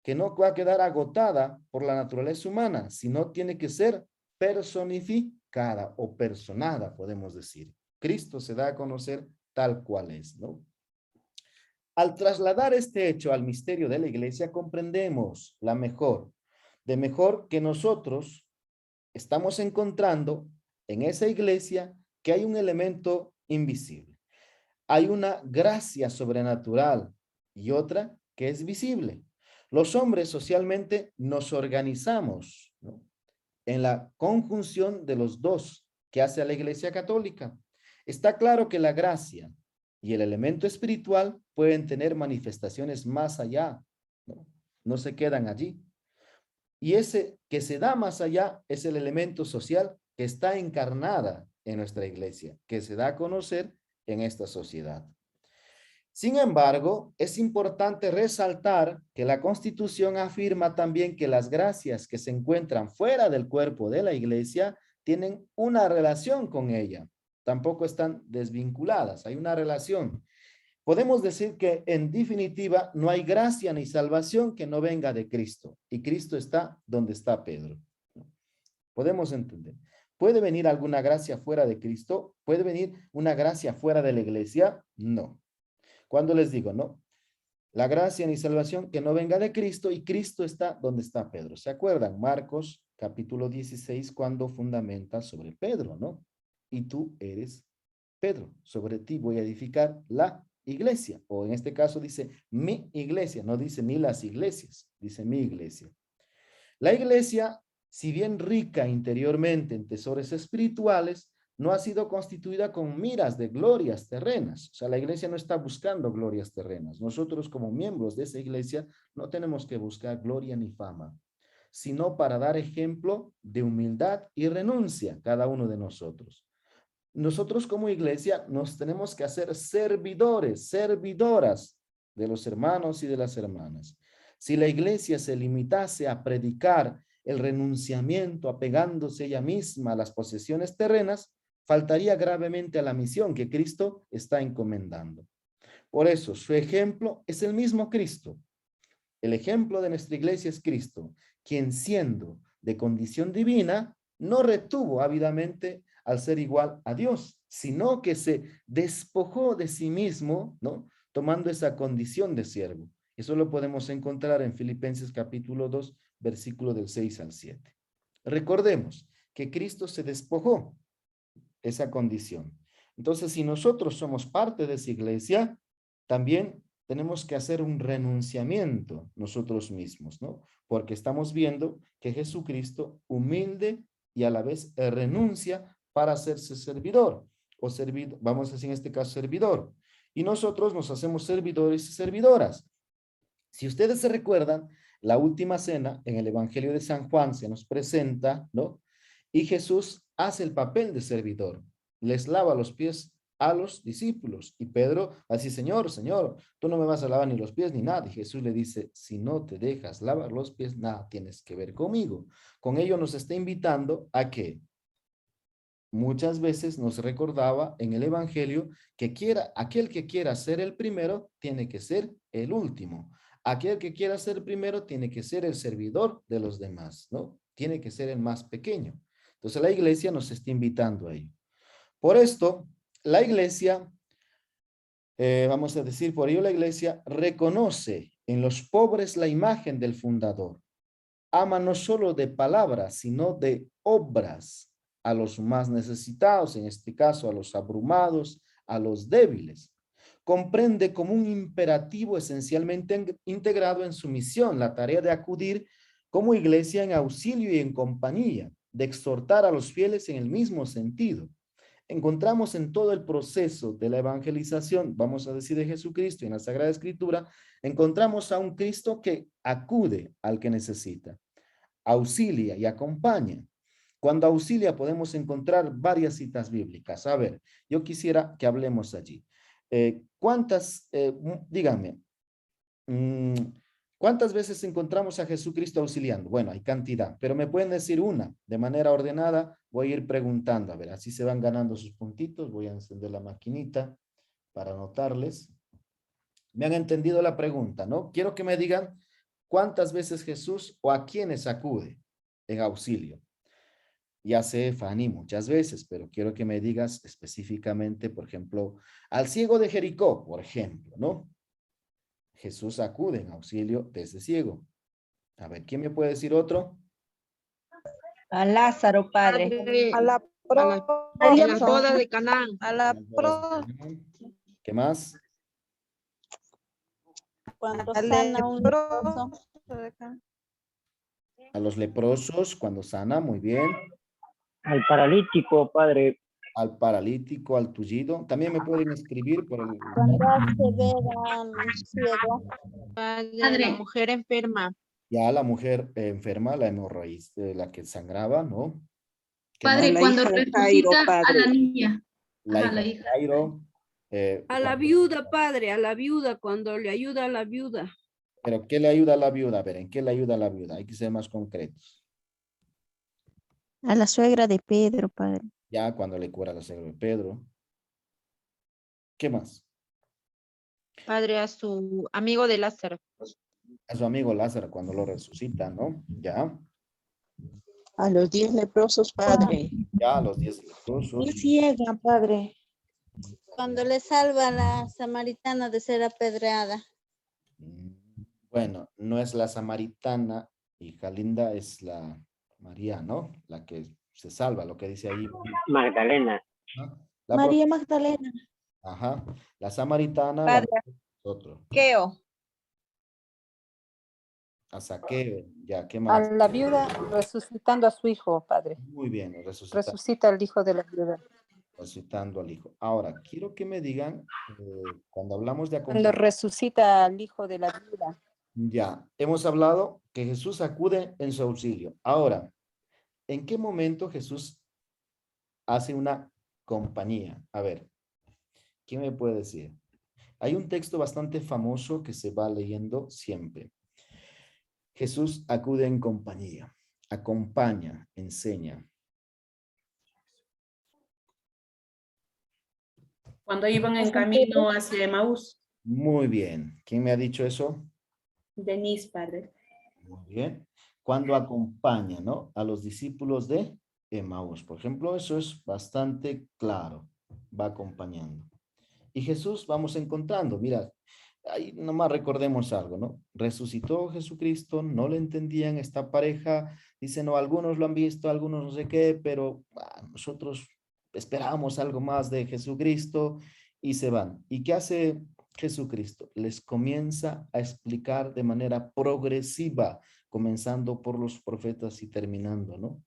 que no va a quedar agotada por la naturaleza humana, sino tiene que ser personificada o personada, podemos decir. Cristo se da a conocer tal cual es, ¿no? Al trasladar este hecho al misterio de la iglesia, comprendemos de mejor que nosotros estamos encontrando en esa iglesia que hay un elemento invisible. Hay una gracia sobrenatural y otra que es visible. Los hombres socialmente nos organizamos, ¿no?, en la conjunción de los dos que hace a la Iglesia Católica. Está claro que la gracia y el elemento espiritual pueden tener manifestaciones más allá, ¿no? No se quedan allí. Y ese que se da más allá es el elemento social que está encarnada en nuestra iglesia, que se da a conocer en esta sociedad. Sin embargo, es importante resaltar que la Constitución afirma también que las gracias que se encuentran fuera del cuerpo de la iglesia tienen una relación con ella. Tampoco están desvinculadas, hay una relación. Podemos decir que en definitiva no hay gracia ni salvación que no venga de Cristo. Y Cristo está donde está Pedro. Podemos entender. ¿Puede venir alguna gracia fuera de Cristo? ¿Puede venir una gracia fuera de la iglesia? No. Cuando les digo, no, la gracia ni salvación que no venga de Cristo, y Cristo está donde está Pedro. ¿Se acuerdan? Marcos capítulo 16, cuando fundamenta sobre Pedro, ¿no? Y tú eres Pedro, sobre ti voy a edificar la iglesia, o en este caso dice mi iglesia, no dice ni las iglesias, dice mi iglesia. La iglesia, si bien rica interiormente en tesoros espirituales, no ha sido constituida con miras de glorias terrenas. O sea, la iglesia no está buscando glorias terrenas. Nosotros como miembros de esa iglesia no tenemos que buscar gloria ni fama, sino para dar ejemplo de humildad y renuncia cada uno de nosotros. Nosotros como iglesia nos tenemos que hacer servidores, servidoras de los hermanos y de las hermanas. Si la iglesia se limitase a predicar el renunciamiento, apegándose ella misma a las posesiones terrenas, faltaría gravemente a la misión que Cristo está encomendando. Por eso, su ejemplo es el mismo Cristo. El ejemplo de nuestra iglesia es Cristo, quien siendo de condición divina, no retuvo ávidamente al ser igual a Dios, sino que se despojó de sí mismo, ¿no?, tomando esa condición de siervo. Eso lo podemos encontrar en Filipenses capítulo 2, versículo del 6 al 7. Recordemos que Cristo se despojó esa condición. Entonces, si nosotros somos parte de esa iglesia, también tenemos que hacer un renunciamiento nosotros mismos, ¿no? Porque estamos viendo que Jesucristo, humilde y a la vez renuncia para hacerse servidor, o servidor, vamos a decir en este caso servidor. Y nosotros nos hacemos servidores y servidoras. Si ustedes se recuerdan, la última cena en el Evangelio de San Juan se nos presenta, ¿no? Y Jesús hace el papel de servidor, les lava los pies a los discípulos. Y Pedro así, Señor, Señor, tú no me vas a lavar ni los pies ni nada. Y Jesús le dice, si no te dejas lavar los pies, nada tienes que ver conmigo. Con ello nos está invitando a que muchas veces nos recordaba en el Evangelio que aquel que quiera ser el primero tiene que ser el último. Aquel que quiera ser el primero tiene que ser el servidor de los demás, ¿no? Tiene que ser el más pequeño. Entonces la iglesia nos está invitando a ello. Por esto, la iglesia, vamos a decir, por ello la iglesia reconoce en los pobres la imagen del fundador. Ama no solo de palabras, sino de obras a los más necesitados, en este caso a los abrumados, a los débiles. Comprende como un imperativo esencialmente integrado en su misión la tarea de acudir como iglesia en auxilio y en compañía, de exhortar a los fieles en el mismo sentido. Encontramos en todo el proceso de la evangelización, vamos a decir de Jesucristo, en la Sagrada Escritura, encontramos a un Cristo que acude al que necesita, auxilia y acompaña. Cuando auxilia podemos encontrar varias citas bíblicas. A ver, yo quisiera que hablemos allí. Díganme, ¿cuántas veces encontramos a Jesucristo auxiliando? Bueno, hay cantidad, pero me pueden decir una, de manera ordenada, voy a ir preguntando, a ver, así se van ganando sus puntitos, voy a encender la maquinita para anotarles. Me han entendido la pregunta, ¿no? Quiero que me digan cuántas veces Jesús o a quiénes acude en auxilio. Ya sé, Fanny, muchas veces, pero quiero que me digas específicamente, por ejemplo, al ciego de Jericó, por ejemplo, ¿no? Jesús acude en auxilio de ese ciego. A ver, ¿quién me puede decir otro? A Lázaro, padre. A la En la boda de Canaán. A la ¿Qué más? cuando sana un leproso. A los leprosos cuando sana, muy bien. Al paralítico, padre. Al paralítico, al tullido. También me pueden escribir por el... Cuando se ve al ciego. Padre, la mujer enferma. Ya la mujer enferma, la hemorroide, la que sangraba, ¿no? Padre, cuando resucita a la niña. La hija de Jairo. A la viuda, padre, a la viuda, cuando le ayuda a la viuda. ¿Pero qué le ayuda a la viuda? A ver, ¿en qué le ayuda a la viuda? Hay que ser más concretos. A la suegra de Pedro, padre. Ya cuando le cura la suegra de Pedro. ¿Qué más? Padre, a su amigo de Lázaro. A su amigo Lázaro cuando lo resucita, ¿no? Ya. A los 10 leprosos, padre. Ya, a los 10 leprosos. Y ciega, padre. Cuando le salva a la samaritana de ser apedreada. Bueno, no es la samaritana, hija linda, es la María, ¿no? La que se salva, lo que dice ahí. Magdalena. María Magdalena. Ajá. La samaritana. Padre, otro. Saqueo. A Saqueo, ya, ¿qué más? A la viuda resucitando a su hijo, padre. Muy bien, Resucita al hijo de la viuda. resucitando al hijo. Ahora, quiero que me digan, cuando hablamos de Cuando resucita al hijo de la viuda. ya, hemos hablado que Jesús acude en su auxilio. Ahora, ¿en qué momento Jesús hace una compañía? A ver, ¿quién me puede decir? Hay un texto bastante famoso que se va leyendo siempre. Jesús acude en compañía, acompaña, enseña. Cuando iban en camino hacia Emaús. Muy bien. ¿Quién me ha dicho eso? Denise, padre. Muy bien. Cuando acompaña, ¿no? A los discípulos de Emaús. Por ejemplo, eso es bastante claro. Va acompañando. Y Jesús vamos encontrando. Mira, ahí nomás recordemos algo, ¿no? Resucitó Jesucristo, no le entendían esta pareja. Dicen, no, algunos lo han visto, algunos no sé qué, pero nosotros esperamos algo más de Jesucristo y se van. ¿Y qué hace Jesucristo? Les comienza a explicar de manera progresiva, comenzando por los profetas y terminando, ¿no?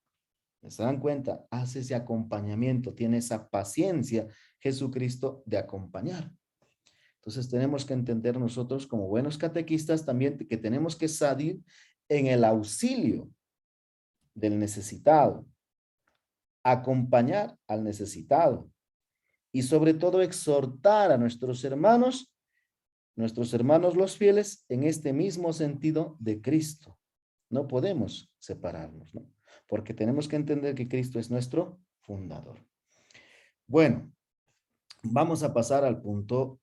¿Se dan cuenta? Hace ese acompañamiento, tiene esa paciencia Jesucristo de acompañar. Entonces tenemos que entender nosotros como buenos catequistas también que tenemos que salir en el auxilio del necesitado, acompañar al necesitado y sobre todo exhortar a nuestros hermanos los fieles en este mismo sentido de Cristo. No podemos separarnos, ¿no? Porque tenemos que entender que Cristo es nuestro fundador. Bueno, vamos a pasar al punto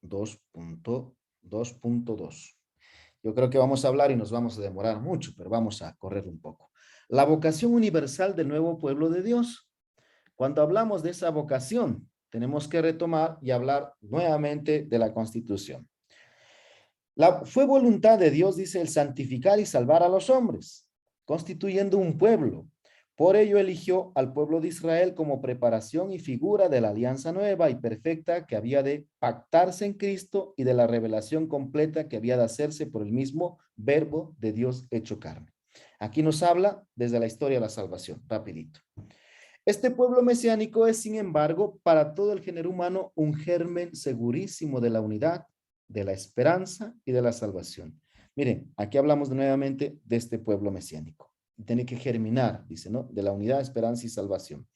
2.2. Yo creo que vamos a hablar y nos vamos a demorar mucho, pero vamos a correr un poco. La vocación universal del nuevo pueblo de Dios. Cuando hablamos de esa vocación, tenemos que retomar y hablar nuevamente de la Constitución. Fue voluntad de Dios, dice, el santificar y salvar a los hombres, constituyendo un pueblo Por ello eligió al pueblo de Israel como preparación y figura de la alianza nueva y perfecta que había de pactarse en Cristo y de la revelación completa que había de hacerse por el mismo verbo de Dios hecho carne. Aquí nos habla desde la historia de la salvación, rapidito. Este pueblo mesiánico es, sin embargo, para todo el género humano un germen segurísimo de la unidad, de la esperanza y de la salvación. Miren, aquí hablamos nuevamente de este pueblo mesiánico. Tiene que germinar, dice, ¿no? De la unidad, esperanza y salvación.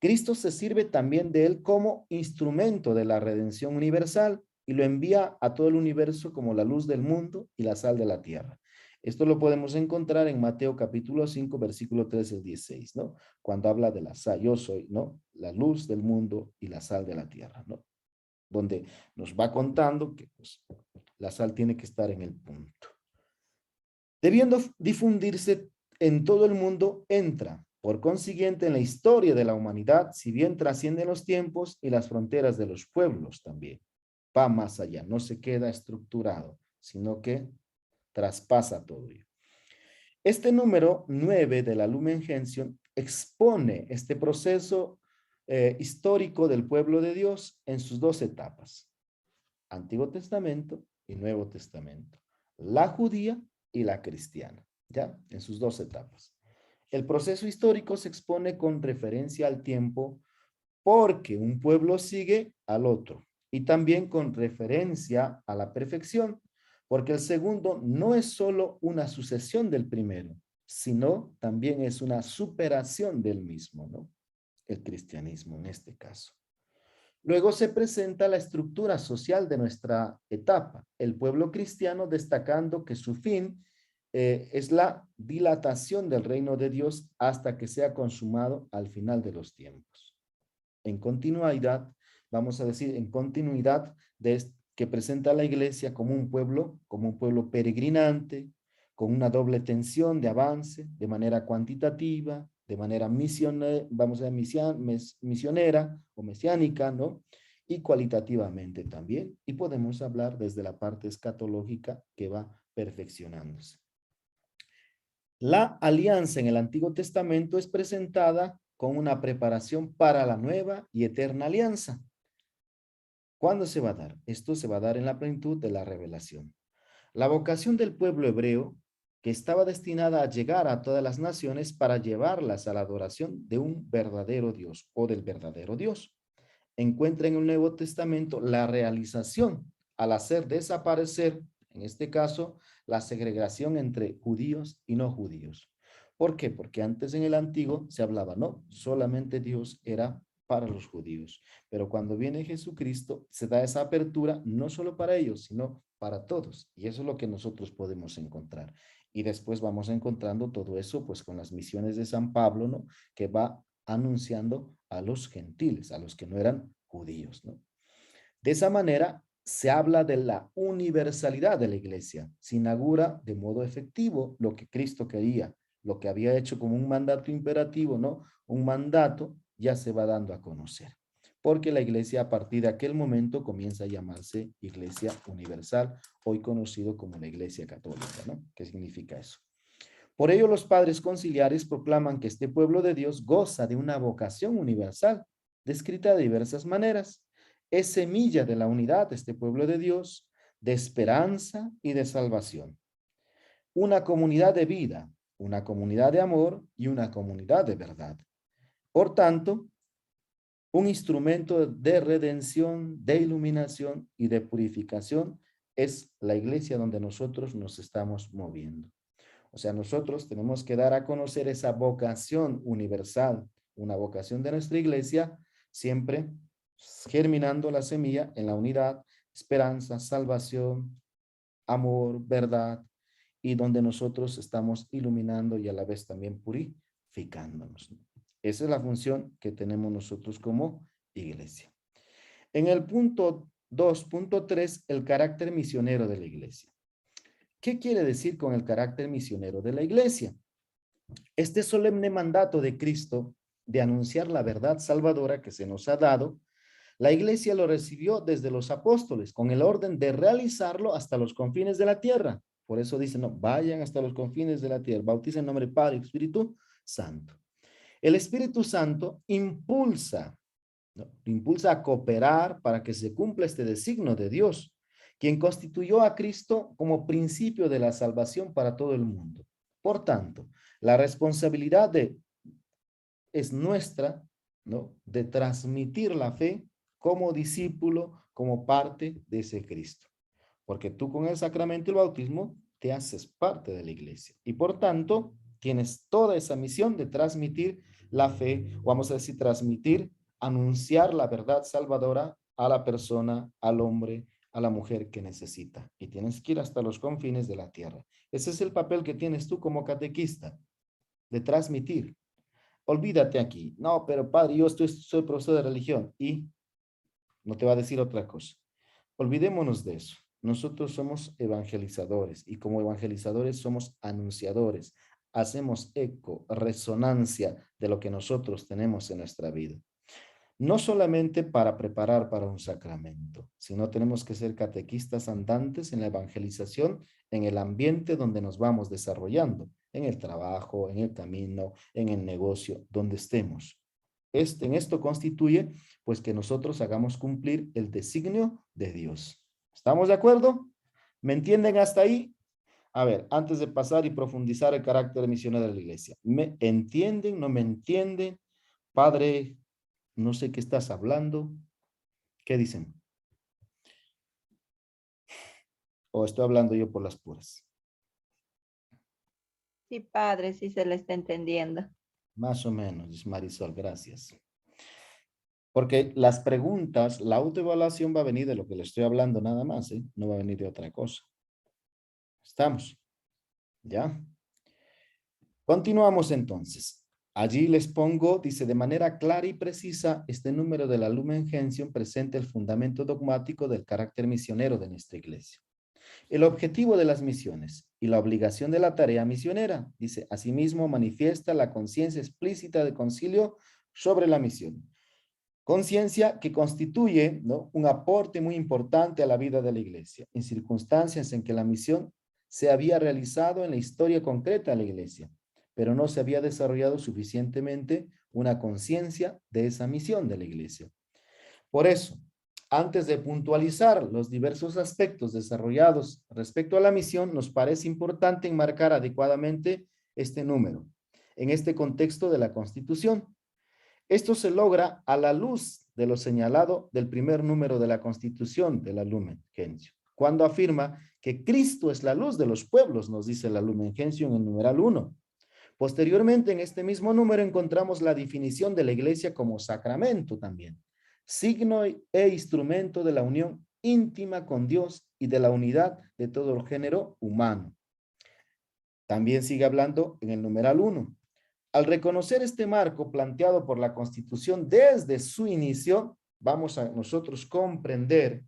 Cristo se sirve también de él como instrumento de la redención universal y lo envía a todo el universo como la luz del mundo y la sal de la tierra. Esto lo podemos encontrar en Mateo capítulo 5, versículo 13 al 16, ¿no? Cuando habla de la sal, yo soy, ¿no? La luz del mundo y la sal de la tierra, ¿no? Donde nos va contando que pues, la sal tiene que estar en el punto. Debiendo difundirse en todo el mundo, entra, por consiguiente, en la historia de la humanidad, si bien trasciende los tiempos y las fronteras de los pueblos también. Va más allá, no se queda estructurado, sino que traspasa todo ello. Este número 9 de la Lumen Gentium expone este proceso histórico del pueblo de Dios en sus dos etapas, Antiguo Testamento y Nuevo Testamento, la judía y la cristiana, ¿ya? En sus dos etapas. El proceso histórico se expone con referencia al tiempo porque un pueblo sigue al otro y también con referencia a la perfección, porque el segundo no es solo una sucesión del primero, sino también es una superación del mismo, ¿no? El cristianismo en este caso. Luego se presenta la estructura social de nuestra etapa, el pueblo cristiano destacando que su fin es la dilatación del reino de Dios hasta que sea consumado al final de los tiempos. En continuidad, vamos a decir, en continuidad de que presenta a la iglesia como un pueblo peregrinante, con una doble tensión de avance, de manera cuantitativa, de manera misionera, vamos a decir, misionera o mesiánica, ¿no? Y cualitativamente también. Y podemos hablar desde la parte escatológica que va perfeccionándose. La alianza en el Antiguo Testamento es presentada con una preparación para la nueva y eterna alianza. ¿Cuándo se va a dar? Esto se va a dar en la plenitud de la revelación. La vocación del pueblo hebreo, que estaba destinada a llegar a todas las naciones para llevarlas a la adoración de un verdadero Dios o del verdadero Dios, encuentra en el Nuevo Testamento la realización al hacer desaparecer, en este caso, la segregación entre judíos y no judíos. ¿Por qué? Porque antes en el Antiguo se hablaba, no, solamente Dios era para los judíos, pero cuando viene Jesucristo se da esa apertura no solo para ellos, sino para todos, y eso es lo que nosotros podemos encontrar. Y después vamos encontrando todo eso pues con las misiones de San Pablo, ¿no? Que va anunciando a los gentiles, a los que no eran judíos, ¿no? De esa manera se habla de la universalidad de la iglesia, se inaugura de modo efectivo lo que Cristo quería, lo que había hecho como un mandato imperativo, ¿no? Un mandato ya se va dando a conocer, porque la iglesia a partir de aquel momento comienza a llamarse Iglesia Universal, hoy conocido como la Iglesia Católica, ¿no? ¿Qué significa eso? Por ello los padres conciliares proclaman que este pueblo de Dios goza de una vocación universal, descrita de diversas maneras. Es semilla de la unidad de este pueblo de Dios, de esperanza y de salvación. Una comunidad de vida, una comunidad de amor y una comunidad de verdad. Por tanto, un instrumento de redención, de iluminación y de purificación es la iglesia donde nosotros nos estamos moviendo. O sea, nosotros tenemos que dar a conocer esa vocación universal, una vocación de nuestra iglesia, siempre germinando la semilla en la unidad, esperanza, salvación, amor, verdad, y donde nosotros estamos iluminando y a la vez también purificándonos. Esa es la función que tenemos nosotros como iglesia. En el punto 2.3, el carácter misionero de la iglesia. ¿Qué quiere decir con el carácter misionero de la iglesia? Este solemne mandato de Cristo de anunciar la verdad salvadora que se nos ha dado, la iglesia lo recibió desde los apóstoles con el orden de realizarlo hasta los confines de la tierra. Por eso dicen, no, vayan hasta los confines de la tierra, bauticen en nombre del Padre y Espíritu Santo. El Espíritu Santo impulsa, ¿no? Impulsa a cooperar para que se cumpla este designio de Dios, quien constituyó a Cristo como principio de la salvación para todo el mundo. Por tanto, la responsabilidad es nuestra, ¿no? De transmitir la fe como discípulo, como parte de ese Cristo. Porque tú con el sacramento del bautismo te haces parte de la iglesia. Y por tanto, tienes toda esa misión de transmitir la fe, vamos a decir, transmitir, anunciar la verdad salvadora a la persona, al hombre, a la mujer que necesita. Y tienes que ir hasta los confines de la tierra. Ese es el papel que tienes tú como catequista, de transmitir. Olvídate aquí. No, pero padre, yo soy profesor de religión. Y no te va a decir otra cosa. Olvidémonos de eso. Nosotros somos evangelizadores y como evangelizadores somos anunciadores. Hacemos eco, resonancia de lo que nosotros tenemos en nuestra vida. No solamente para preparar para un sacramento, sino tenemos que ser catequistas andantes en la evangelización, en el ambiente donde nos vamos desarrollando, en el trabajo, en el camino, en el negocio, donde estemos. En esto constituye, pues, que nosotros hagamos cumplir el designio de Dios. ¿Estamos de acuerdo? ¿Me entienden hasta ahí? A ver, antes de pasar y profundizar el carácter misionero de la iglesia. ¿Me entienden? ¿No me entienden? Padre, no sé qué estás hablando. ¿Qué dicen? ¿O estoy hablando yo por las puras? Sí, padre, sí se le está entendiendo. Más o menos, Marisol, gracias. Porque las preguntas, la autoevaluación va a venir de lo que le estoy hablando nada más, ¿eh? No va a venir de otra cosa. ¿Estamos? ¿Ya? Continuamos entonces. Allí les pongo, dice, de manera clara y precisa, este número de la Lumen Gentium presenta el fundamento dogmático del carácter misionero de nuestra iglesia. El objetivo de las misiones y la obligación de la tarea misionera, dice, asimismo manifiesta la conciencia explícita del concilio sobre la misión. Conciencia que constituye, ¿no?, un aporte muy importante a la vida de la iglesia, en circunstancias en que la misión se había realizado en la historia concreta de la iglesia, pero no se había desarrollado suficientemente una conciencia de esa misión de la iglesia. Por eso, antes de puntualizar los diversos aspectos desarrollados respecto a la misión, nos parece importante enmarcar adecuadamente este número en este contexto de la Constitución. Esto se logra a la luz de lo señalado del primer número de la Constitución de la Lumen Gentium, cuando afirma que Cristo es la luz de los pueblos, nos dice la Lumen Gentium en el numeral 1. Posteriormente, en este mismo número encontramos la definición de la iglesia como sacramento también, signo e instrumento de la unión íntima con Dios y de la unidad de todo el género humano. También sigue hablando en el numeral 1. Al reconocer este marco planteado por la Constitución desde su inicio, vamos a nosotros comprender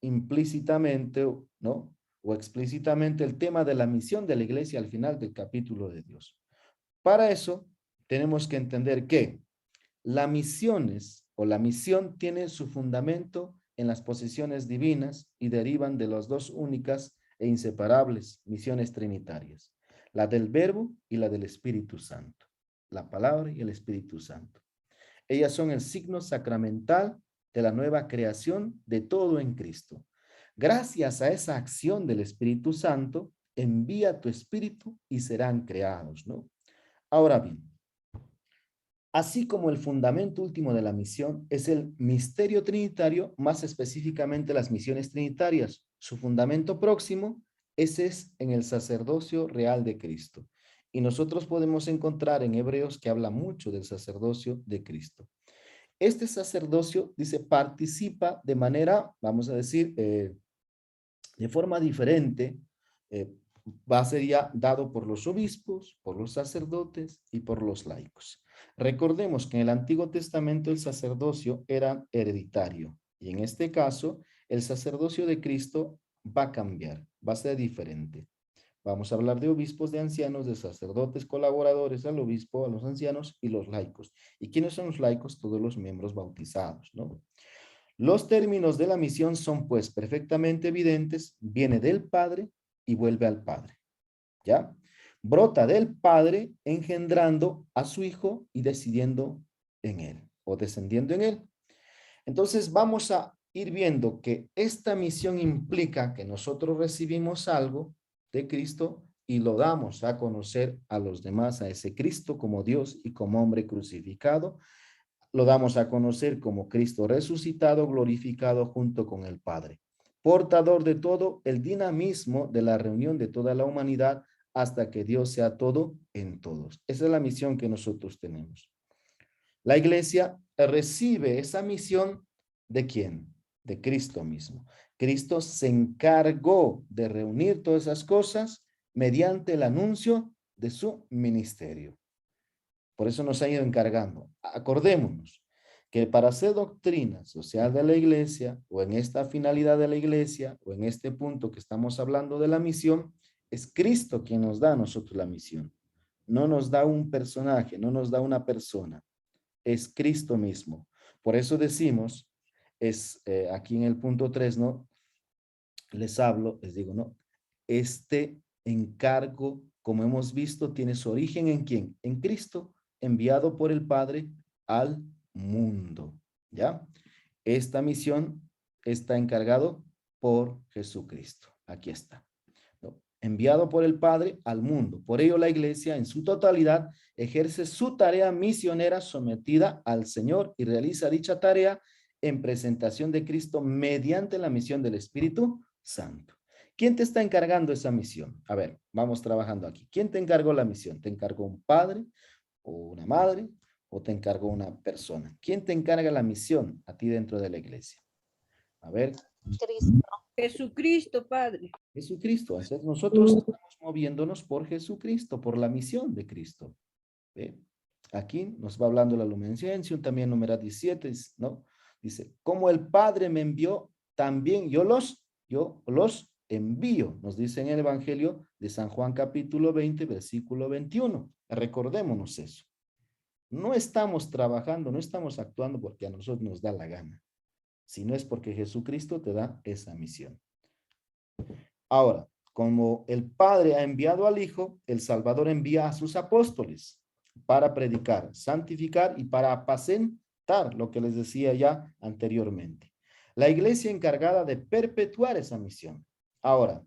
implícitamente, ¿no?, o explícitamente el tema de la misión de la iglesia al final del capítulo de Dios. Para eso, tenemos que entender que la misión tiene su fundamento en las posiciones divinas y derivan de las dos únicas e inseparables misiones trinitarias, la del Verbo y la del Espíritu Santo, la palabra y el Espíritu Santo. Ellas son el signo sacramental de la nueva creación de todo en Cristo. Gracias a esa acción del Espíritu Santo, envía tu Espíritu y serán creados, ¿no? Ahora bien, así como el fundamento último de la misión es el misterio trinitario, más específicamente las misiones trinitarias, su fundamento próximo, ese es en el sacerdocio real de Cristo. Y nosotros podemos encontrar en Hebreos que habla mucho del sacerdocio de Cristo. Este sacerdocio, dice, participa de manera, vamos a decir, de forma diferente, va a ser ya dado por los obispos, por los sacerdotes y por los laicos. Recordemos que en el Antiguo Testamento el sacerdocio era hereditario y en este caso el sacerdocio de Cristo va a cambiar, va a ser diferente. Vamos a hablar de obispos, de ancianos, de sacerdotes colaboradores al obispo, a los ancianos y los laicos. ¿Y quiénes son los laicos? Todos los miembros bautizados, ¿no? Los términos de la misión son pues perfectamente evidentes, viene del Padre y vuelve al Padre, ¿ya? brota del Padre, engendrando a su Hijo y decidiendo en él, o descendiendo en él. Entonces vamos a ir viendo que esta misión implica que nosotros recibimos algo de Cristo y lo damos a conocer a los demás, a ese Cristo como Dios y como hombre crucificado. Lo damos a conocer como Cristo resucitado, glorificado junto con el Padre, portador de todo el dinamismo de la reunión de toda la humanidad hasta que Dios sea todo en todos. Esa es la misión que nosotros tenemos. La iglesia recibe esa misión ¿de quién? De Cristo mismo. Cristo se encargó de reunir todas esas cosas mediante el anuncio de su ministerio. Por eso nos ha ido encargando. Acordémonos que para hacer doctrina social de la iglesia, o en esta finalidad de la iglesia, o en este punto que estamos hablando de la misión, es Cristo quien nos da a nosotros la misión. No nos da un personaje, no nos da una persona. Es Cristo mismo. Por eso decimos, aquí en el punto 3, ¿no? Les hablo, les digo, ¿no? Este encargo, como hemos visto, tiene su origen ¿en quién? En Cristo, enviado por el Padre al mundo, ¿ya? Esta misión está encargado por Jesucristo. Aquí está, ¿no? Enviado por el Padre al mundo. Por ello la iglesia en su totalidad ejerce su tarea misionera sometida al Señor y realiza dicha tarea en presentación de Cristo mediante la misión del Espíritu Santo. ¿Quién te está encargando esa misión? A ver, vamos trabajando aquí. ¿Quién te encargó la misión? ¿Te encargó un padre o una madre o te encargó una persona? ¿Quién te encarga la misión a ti dentro de la iglesia? A ver. Cristo. Jesucristo, Padre. Jesucristo. Entonces nosotros estamos moviéndonos por Jesucristo, por la misión de Cristo. ¿Ve? Aquí nos va hablando la Lumen Gentium, también número 17, ¿no? Dice, como el Padre me envió, también yo los envío. Nos dice en el Evangelio de San Juan capítulo 20, versículo 21. Recordémonos eso. No estamos trabajando, no estamos actuando porque a nosotros nos da la gana, sino es porque Jesucristo te da esa misión. Ahora, como el Padre ha enviado al Hijo, el Salvador envía a sus apóstoles para predicar, santificar y para apacentar, lo que les decía ya anteriormente. La iglesia encargada de perpetuar esa misión. Ahora,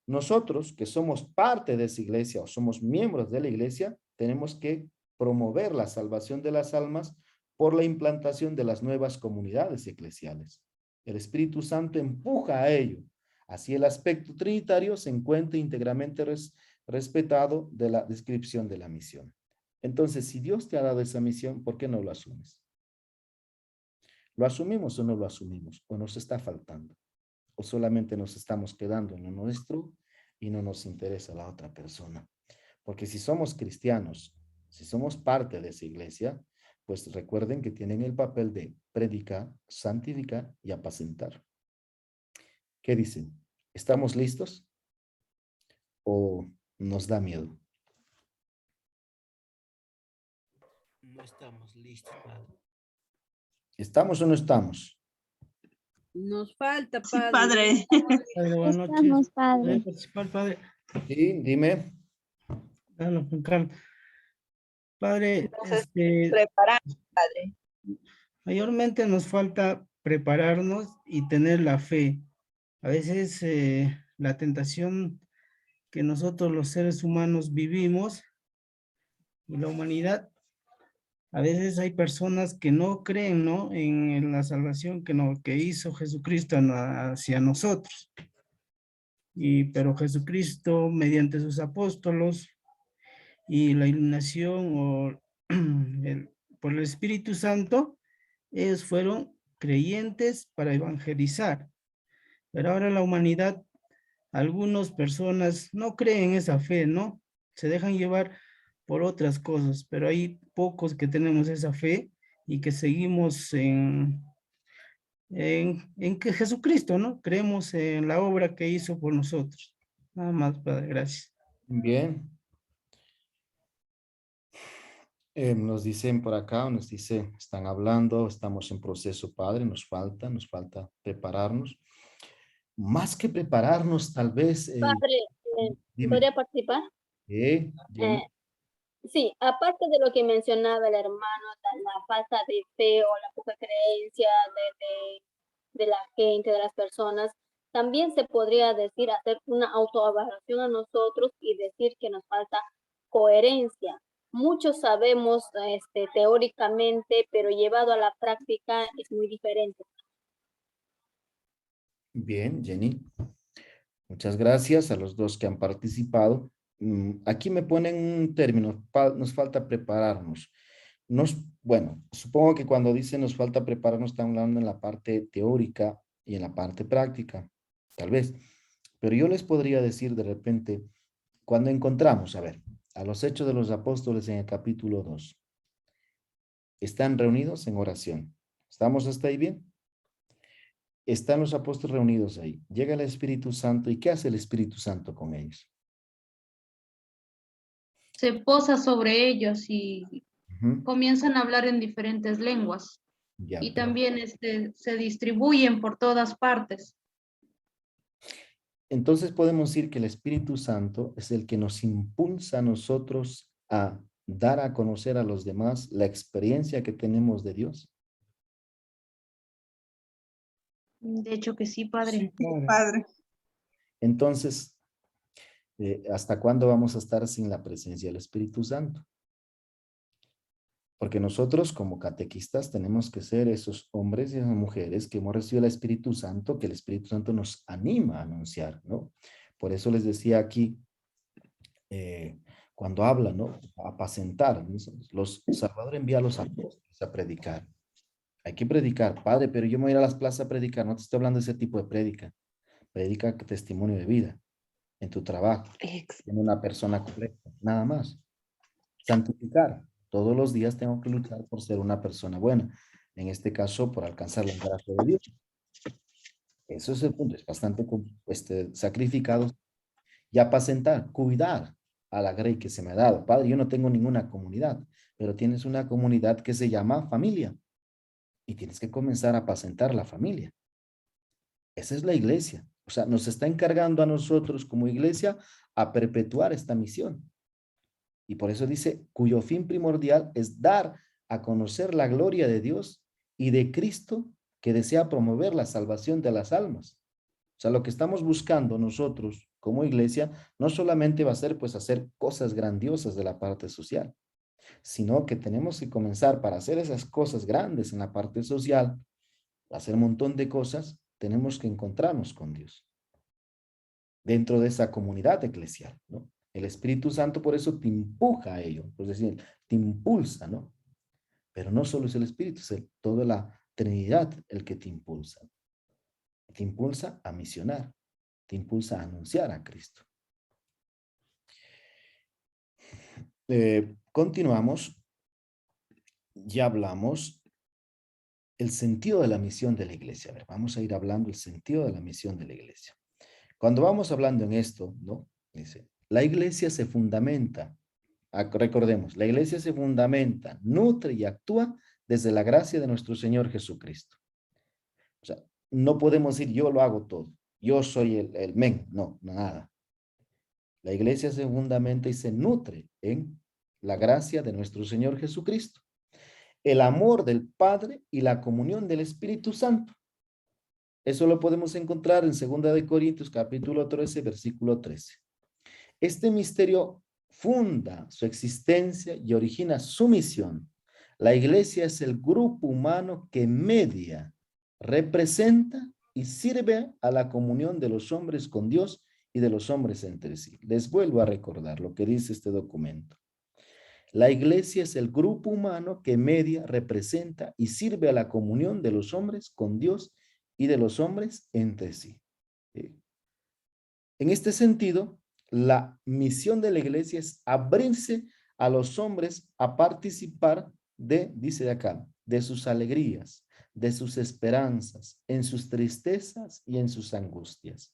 nosotros que somos parte de esa iglesia o somos miembros de la iglesia, tenemos que promover la salvación de las almas por la implantación de las nuevas comunidades eclesiales. El Espíritu Santo empuja a ello. Así el aspecto trinitario se encuentra íntegramente respetado de la descripción de la misión. Entonces, si Dios te ha dado esa misión, ¿por qué no lo asumes? ¿Lo asumimos o no lo asumimos? ¿O nos está faltando? ¿O solamente nos estamos quedando en lo nuestro y no nos interesa la otra persona? Porque si somos cristianos, si somos parte de esa iglesia, pues recuerden que tienen el papel de predicar, santificar y apacentar. ¿Qué dicen? ¿Estamos listos? ¿O nos da miedo? No estamos listos, Padre. ¿Estamos o no estamos? Nos falta, Sí, Padre. Padre, buenas noches. Estamos, Padre. ¿Puede participar, Padre? Sí, dime. Bueno, Juan Carlos. Padre, Entonces, preparar, Padre. mayormente nos falta prepararnos y tener la fe. A veces la tentación que nosotros los seres humanos vivimos y la humanidad, a veces hay personas que no creen, ¿no?, en la salvación que hizo Jesucristo hacia nosotros. Pero Jesucristo, mediante sus apóstolos y la iluminación por el Espíritu Santo, ellos fueron creyentes para evangelizar. Pero ahora la humanidad, algunas personas no creen en esa fe, ¿no? Se dejan llevar por otras cosas, pero hay pocos que tenemos esa fe y que seguimos en que Jesucristo, ¿no? Creemos en la obra que hizo por nosotros. Nada más, Padre, gracias. Bien. Nos dicen por acá, nos dice, están hablando, estamos en proceso, Padre, nos falta prepararnos. Más que prepararnos, tal vez... Padre, dime. ¿podría participar? Jenny. Sí, aparte de lo que mencionaba el hermano, la falta de fe o la poca creencia de la gente, de las personas, también se podría decir, hacer una autoevaluación a nosotros y decir que nos falta coherencia. Muchos sabemos teóricamente, pero llevado a la práctica es muy diferente. Bien, Jenny. Muchas gracias a los dos que han participado. Aquí me ponen un término, nos falta prepararnos. Bueno, supongo que cuando dicen nos falta prepararnos, están hablando en la parte teórica y en la parte práctica, tal vez. Pero yo les podría decir de repente, cuando encontramos, a ver, a los Hechos de los Apóstoles en el capítulo 2, están reunidos en oración. ¿Estamos hasta ahí bien? Están los apóstoles reunidos ahí. Llega el Espíritu Santo. ¿Y qué hace el Espíritu Santo con ellos? Se posa sobre ellos y comienzan a hablar en diferentes lenguas. Ya, y también se distribuyen por todas partes. Entonces podemos decir que el Espíritu Santo es el que nos impulsa a nosotros a dar a conocer a los demás la experiencia que tenemos de Dios. De hecho que sí, Padre. Sí, claro. Padre. Entonces, ¿hasta cuándo vamos a estar sin la presencia del Espíritu Santo? Porque nosotros como catequistas tenemos que ser esos hombres y esas mujeres que hemos recibido el Espíritu Santo, que el Espíritu Santo nos anima a anunciar, ¿no? Por eso les decía aquí, cuando habla, ¿no? Apacentar, ¿no? Salvador envía a los apóstoles a predicar. Hay que predicar, Padre, pero yo me voy a ir a las plazas a predicar. No te estoy hablando de ese tipo de prédica. Predica testimonio de vida en tu trabajo, en una persona correcta, nada más. Santificar. Todos los días tengo que luchar por ser una persona buena. En este caso, por alcanzar la gracia de Dios. Eso es el punto. Es bastante sacrificado. Y apacentar, cuidar a la grey que se me ha dado. Padre, yo no tengo ninguna comunidad, pero tienes una comunidad que se llama familia. Y tienes que comenzar a apacentar la familia. Esa es la iglesia. O sea, nos está encargando a nosotros como iglesia a perpetuar esta misión. Y por eso dice, cuyo fin primordial es dar a conocer la gloria de Dios y de Cristo que desea promover la salvación de las almas. O sea, lo que estamos buscando nosotros como iglesia no solamente va a ser pues hacer cosas grandiosas de la parte social, sino que tenemos que comenzar para hacer esas cosas grandes en la parte social, hacer un montón de cosas, tenemos que encontrarnos con Dios dentro de esa comunidad eclesial, ¿no? El Espíritu Santo por eso te empuja a ello, es decir, te impulsa, ¿no? Pero no solo es el Espíritu, es toda la Trinidad el que te impulsa. Te impulsa a misionar, te impulsa a anunciar a Cristo. Continuamos. Ya hablamos el sentido de la misión de la iglesia. A ver, vamos a ir hablando el sentido de la misión de la iglesia. Cuando vamos hablando en esto, ¿no? Dice, la iglesia se fundamenta, recordemos, la iglesia se fundamenta, nutre y actúa desde la gracia de nuestro Señor Jesucristo. O sea, no podemos decir yo lo hago todo, yo soy el men, no, nada. La iglesia se fundamenta y se nutre en la gracia de nuestro Señor Jesucristo, el amor del Padre y la comunión del Espíritu Santo. Eso lo podemos encontrar en 2 Corintios capítulo 13, versículo 13. Este misterio funda su existencia y origina su misión. La iglesia es el grupo humano que media, representa y sirve a la comunión de los hombres con Dios y de los hombres entre sí. Les vuelvo a recordar lo que dice este documento. La iglesia es el grupo humano que media, representa y sirve a la comunión de los hombres con Dios y de los hombres entre sí. En este sentido, la misión de la iglesia es abrirse a los hombres a participar dice de acá, de sus alegrías, de sus esperanzas, en sus tristezas y en sus angustias.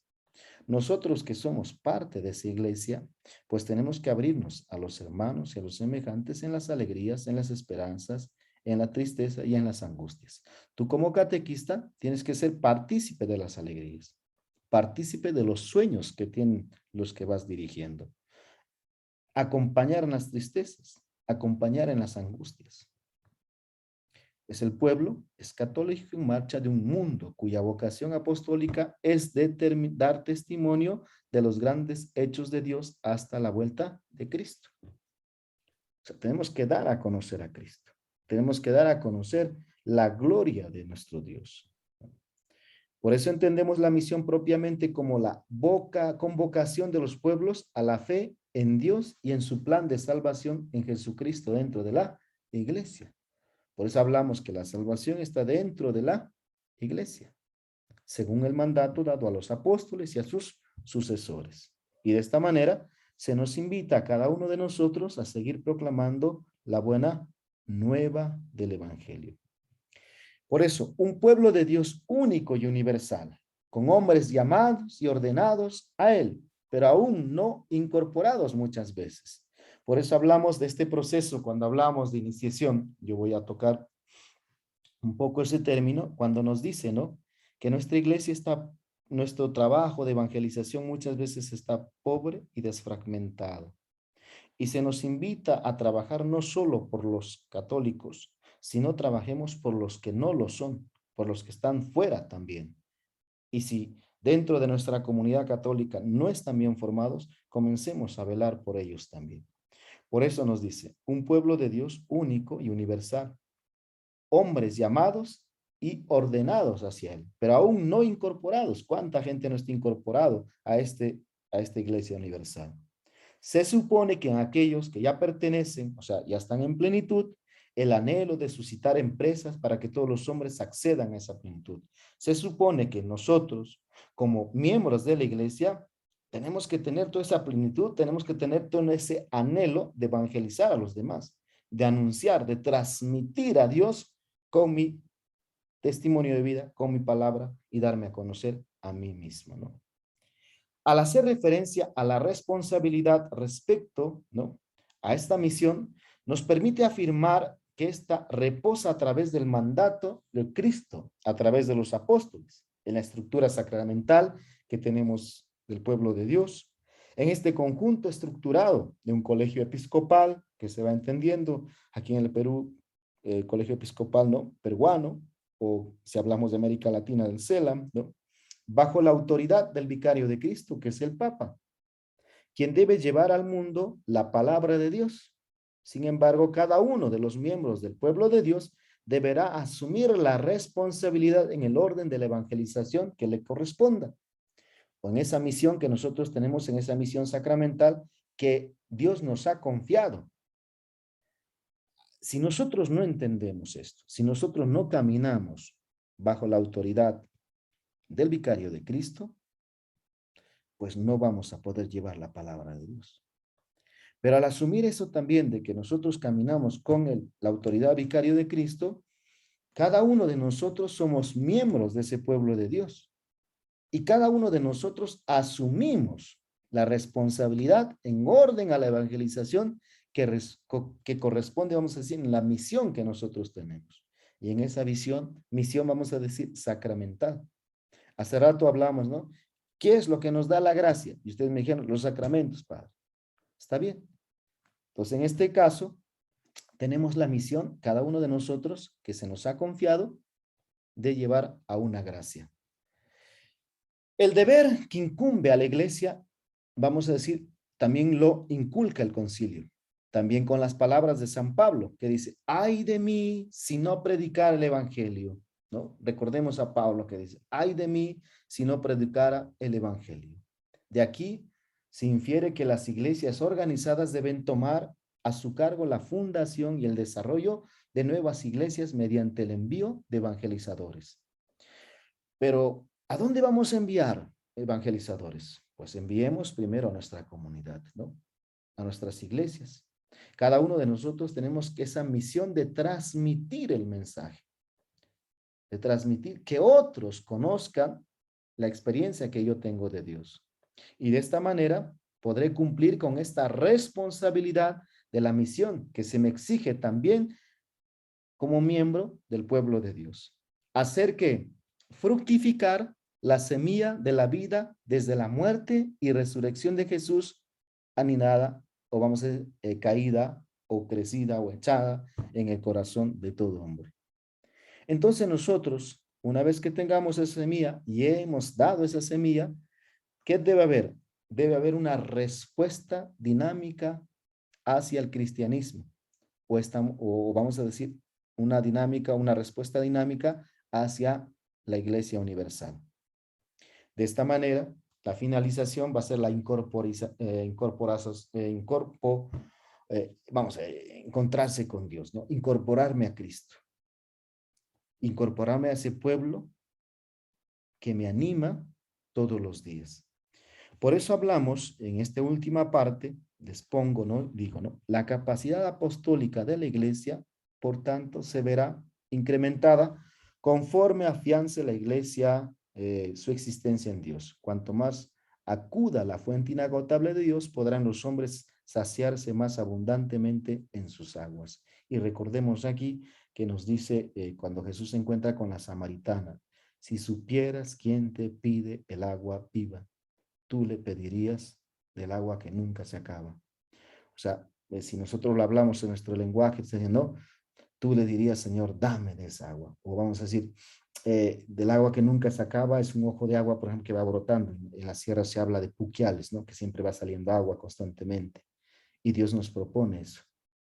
Nosotros que somos parte de esa iglesia, pues tenemos que abrirnos a los hermanos y a los semejantes en las alegrías, en las esperanzas, en la tristeza y en las angustias. Tú como catequista tienes que ser partícipe de las alegrías, partícipe de los sueños que tienen los que vas dirigiendo. acompañar en las tristezas, acompañar en las angustias. Es el pueblo, es católico en marcha de un mundo cuya vocación apostólica es dar testimonio de los grandes hechos de Dios hasta la vuelta de Cristo. O sea, tenemos que dar a conocer a Cristo. Tenemos que dar a conocer la gloria de nuestro Dios. Por eso entendemos la misión propiamente como la convocación de los pueblos a la fe en Dios y en su plan de salvación en Jesucristo dentro de la iglesia. Por eso hablamos que la salvación está dentro de la iglesia, según el mandato dado a los apóstoles y a sus sucesores. Y de esta manera se nos invita a cada uno de nosotros a seguir proclamando la buena nueva del Evangelio. Por eso, un pueblo de Dios único y universal, con hombres llamados y ordenados a Él, pero aún no incorporados muchas veces. Por eso hablamos de este proceso cuando hablamos de iniciación. Yo voy a tocar un poco ese término cuando nos dice, ¿no? Que nuestra iglesia nuestro trabajo de evangelización muchas veces está pobre y desfragmentado. Y se nos invita a trabajar no solo por los católicos, sino trabajemos por los que no lo son, por los que están fuera también. Y si dentro de nuestra comunidad católica no están bien formados, comencemos a velar por ellos también. Por eso nos dice, un pueblo de Dios único y universal, hombres llamados y ordenados hacia Él, pero aún no incorporados. ¿Cuánta gente no está incorporado a esta iglesia universal? Se supone que en aquellos que ya pertenecen, o sea, ya están en plenitud, el anhelo de suscitar empresas para que todos los hombres accedan a esa plenitud. Se supone que nosotros, como miembros de la iglesia, tenemos que tener toda esa plenitud, tenemos que tener todo ese anhelo de evangelizar a los demás, de anunciar, de transmitir a Dios con mi testimonio de vida, con mi palabra y darme a conocer a mí mismo, ¿no? Al hacer referencia a la responsabilidad respecto, ¿no?, a esta misión, nos permite afirmar que esta reposa a través del mandato de Cristo, a través de los apóstoles, en la estructura sacramental que tenemos del pueblo de Dios, en este conjunto estructurado de un colegio episcopal que se va entendiendo aquí en el Perú, el colegio episcopal, ¿no?, peruano, o si hablamos de América Latina, del CELAM, ¿no?, bajo la autoridad del vicario de Cristo, que es el Papa, quien debe llevar al mundo la palabra de Dios. Sin embargo, cada uno de los miembros del pueblo de Dios deberá asumir la responsabilidad en el orden de la evangelización que le corresponda, o en esa misión que nosotros tenemos, en esa misión sacramental que Dios nos ha confiado. Si nosotros no entendemos esto, si nosotros no caminamos bajo la autoridad del vicario de Cristo, pues no vamos a poder llevar la palabra de Dios. Pero al asumir eso también de que nosotros caminamos con la autoridad vicario de Cristo, cada uno de nosotros somos miembros de ese pueblo de Dios. Y cada uno de nosotros asumimos la responsabilidad en orden a la evangelización que corresponde, vamos a decir, en la misión que nosotros tenemos. Y en esa misión vamos a decir sacramental. Hace rato hablamos, ¿no? ¿Qué es lo que nos da la gracia? Y ustedes me dijeron, los sacramentos, Padre. Está bien. Entonces, en este caso, tenemos la misión, cada uno de nosotros, que se nos ha confiado, de llevar a una gracia. El deber que incumbe a la iglesia, vamos a decir, también lo inculca el concilio. También con las palabras de San Pablo, que dice, ay de mí si no predicar el evangelio, ¿no? Recordemos a Pablo que dice, ay de mí si no predicara el evangelio. De aquí se infiere que las iglesias organizadas deben tomar a su cargo la fundación y el desarrollo de nuevas iglesias mediante el envío de evangelizadores. Pero, ¿a dónde vamos a enviar evangelizadores? Pues enviemos primero a nuestra comunidad, ¿no? A nuestras iglesias. Cada uno de nosotros tenemos esa misión de transmitir el mensaje, de transmitir que otros conozcan la experiencia que yo tengo de Dios. Y de esta manera podré cumplir con esta responsabilidad de la misión que se me exige también como miembro del pueblo de Dios. Hacer que fructificar la semilla de la vida desde la muerte y resurrección de Jesús anidada o vamos a decir, caída o crecida o echada en el corazón de todo hombre. Entonces nosotros, una vez que tengamos esa semilla y hemos dado esa semilla, ¿qué debe haber? Debe haber una respuesta dinámica hacia el cristianismo, o vamos a decir, una dinámica, una respuesta dinámica hacia la Iglesia Universal. De esta manera, la finalización va a ser la encontrarse con Dios, ¿no? Incorporarme a Cristo. Incorporarme a ese pueblo que me anima todos los días. Por eso hablamos en esta última parte, les pongo, ¿no? Digo, ¿no? La capacidad apostólica de la iglesia, por tanto, se verá incrementada conforme afiance la iglesia su existencia en Dios. Cuanto más acuda a la fuente inagotable de Dios, podrán los hombres saciarse más abundantemente en sus aguas. Y recordemos aquí que nos dice cuando Jesús se encuentra con la samaritana, si supieras quién te pide el agua viva, tú le pedirías del agua que nunca se acaba. O sea, si nosotros lo hablamos en nuestro lenguaje, ¿no? Tú le dirías, Señor, dame de esa agua. O vamos a decir, del agua que nunca se acaba es un ojo de agua, por ejemplo, que va brotando. En la sierra se habla de puquiales, ¿no? Que siempre va saliendo agua constantemente. Y Dios nos propone eso,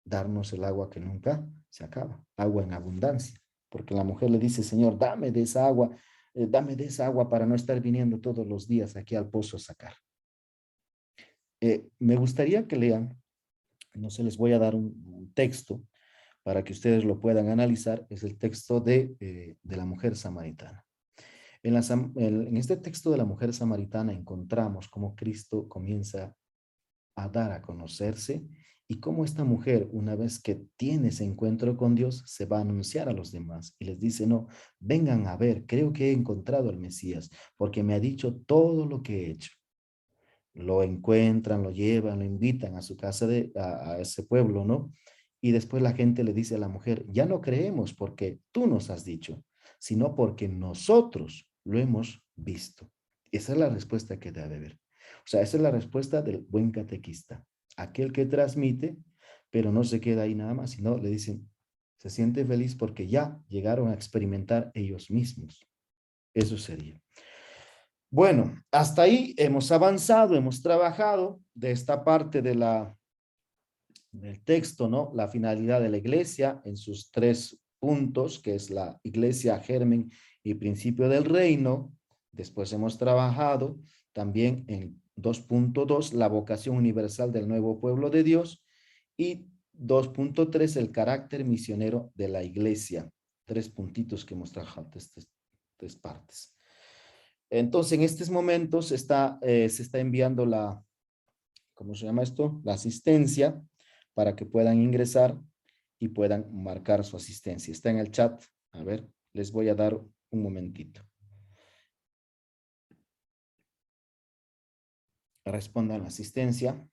darnos el agua que nunca se acaba, agua en abundancia. Porque la mujer le dice, Señor, dame de esa agua para no estar viniendo todos los días aquí al pozo a sacar. Me gustaría que lean, no sé, les voy a dar un texto para que ustedes lo puedan analizar, es el texto de la mujer samaritana. En este texto de la mujer samaritana encontramos cómo Cristo comienza a dar a conocerse y cómo esta mujer, una vez que tiene ese encuentro con Dios, se va a anunciar a los demás y les dice, no, vengan a ver, creo que he encontrado al Mesías, porque me ha dicho todo lo que he hecho. Lo encuentran, lo llevan, lo invitan a su casa, a ese pueblo, ¿no? Y después la gente le dice a la mujer, ya no creemos porque tú nos has dicho, sino porque nosotros lo hemos visto. Esa es la respuesta que debe haber. O sea, esa es la respuesta del buen catequista. Aquel que transmite, pero no se queda ahí nada más, sino le dicen, se siente feliz porque ya llegaron a experimentar ellos mismos. Eso sería. Bueno, hasta ahí hemos avanzado, hemos trabajado de esta parte del texto, ¿no? La finalidad de la iglesia en sus 3 puntos, que es la iglesia, germen y principio del reino. Después hemos trabajado también en 2.2, la vocación universal del nuevo pueblo de Dios, y 2.3, el carácter misionero de la iglesia. 3 puntitos que hemos trabajado, 3 partes. Entonces, en estos momentos se está enviando ¿cómo se llama esto? La asistencia para que puedan ingresar y puedan marcar su asistencia. Está en el chat. A ver, les voy a dar un momentito. Respondan la asistencia.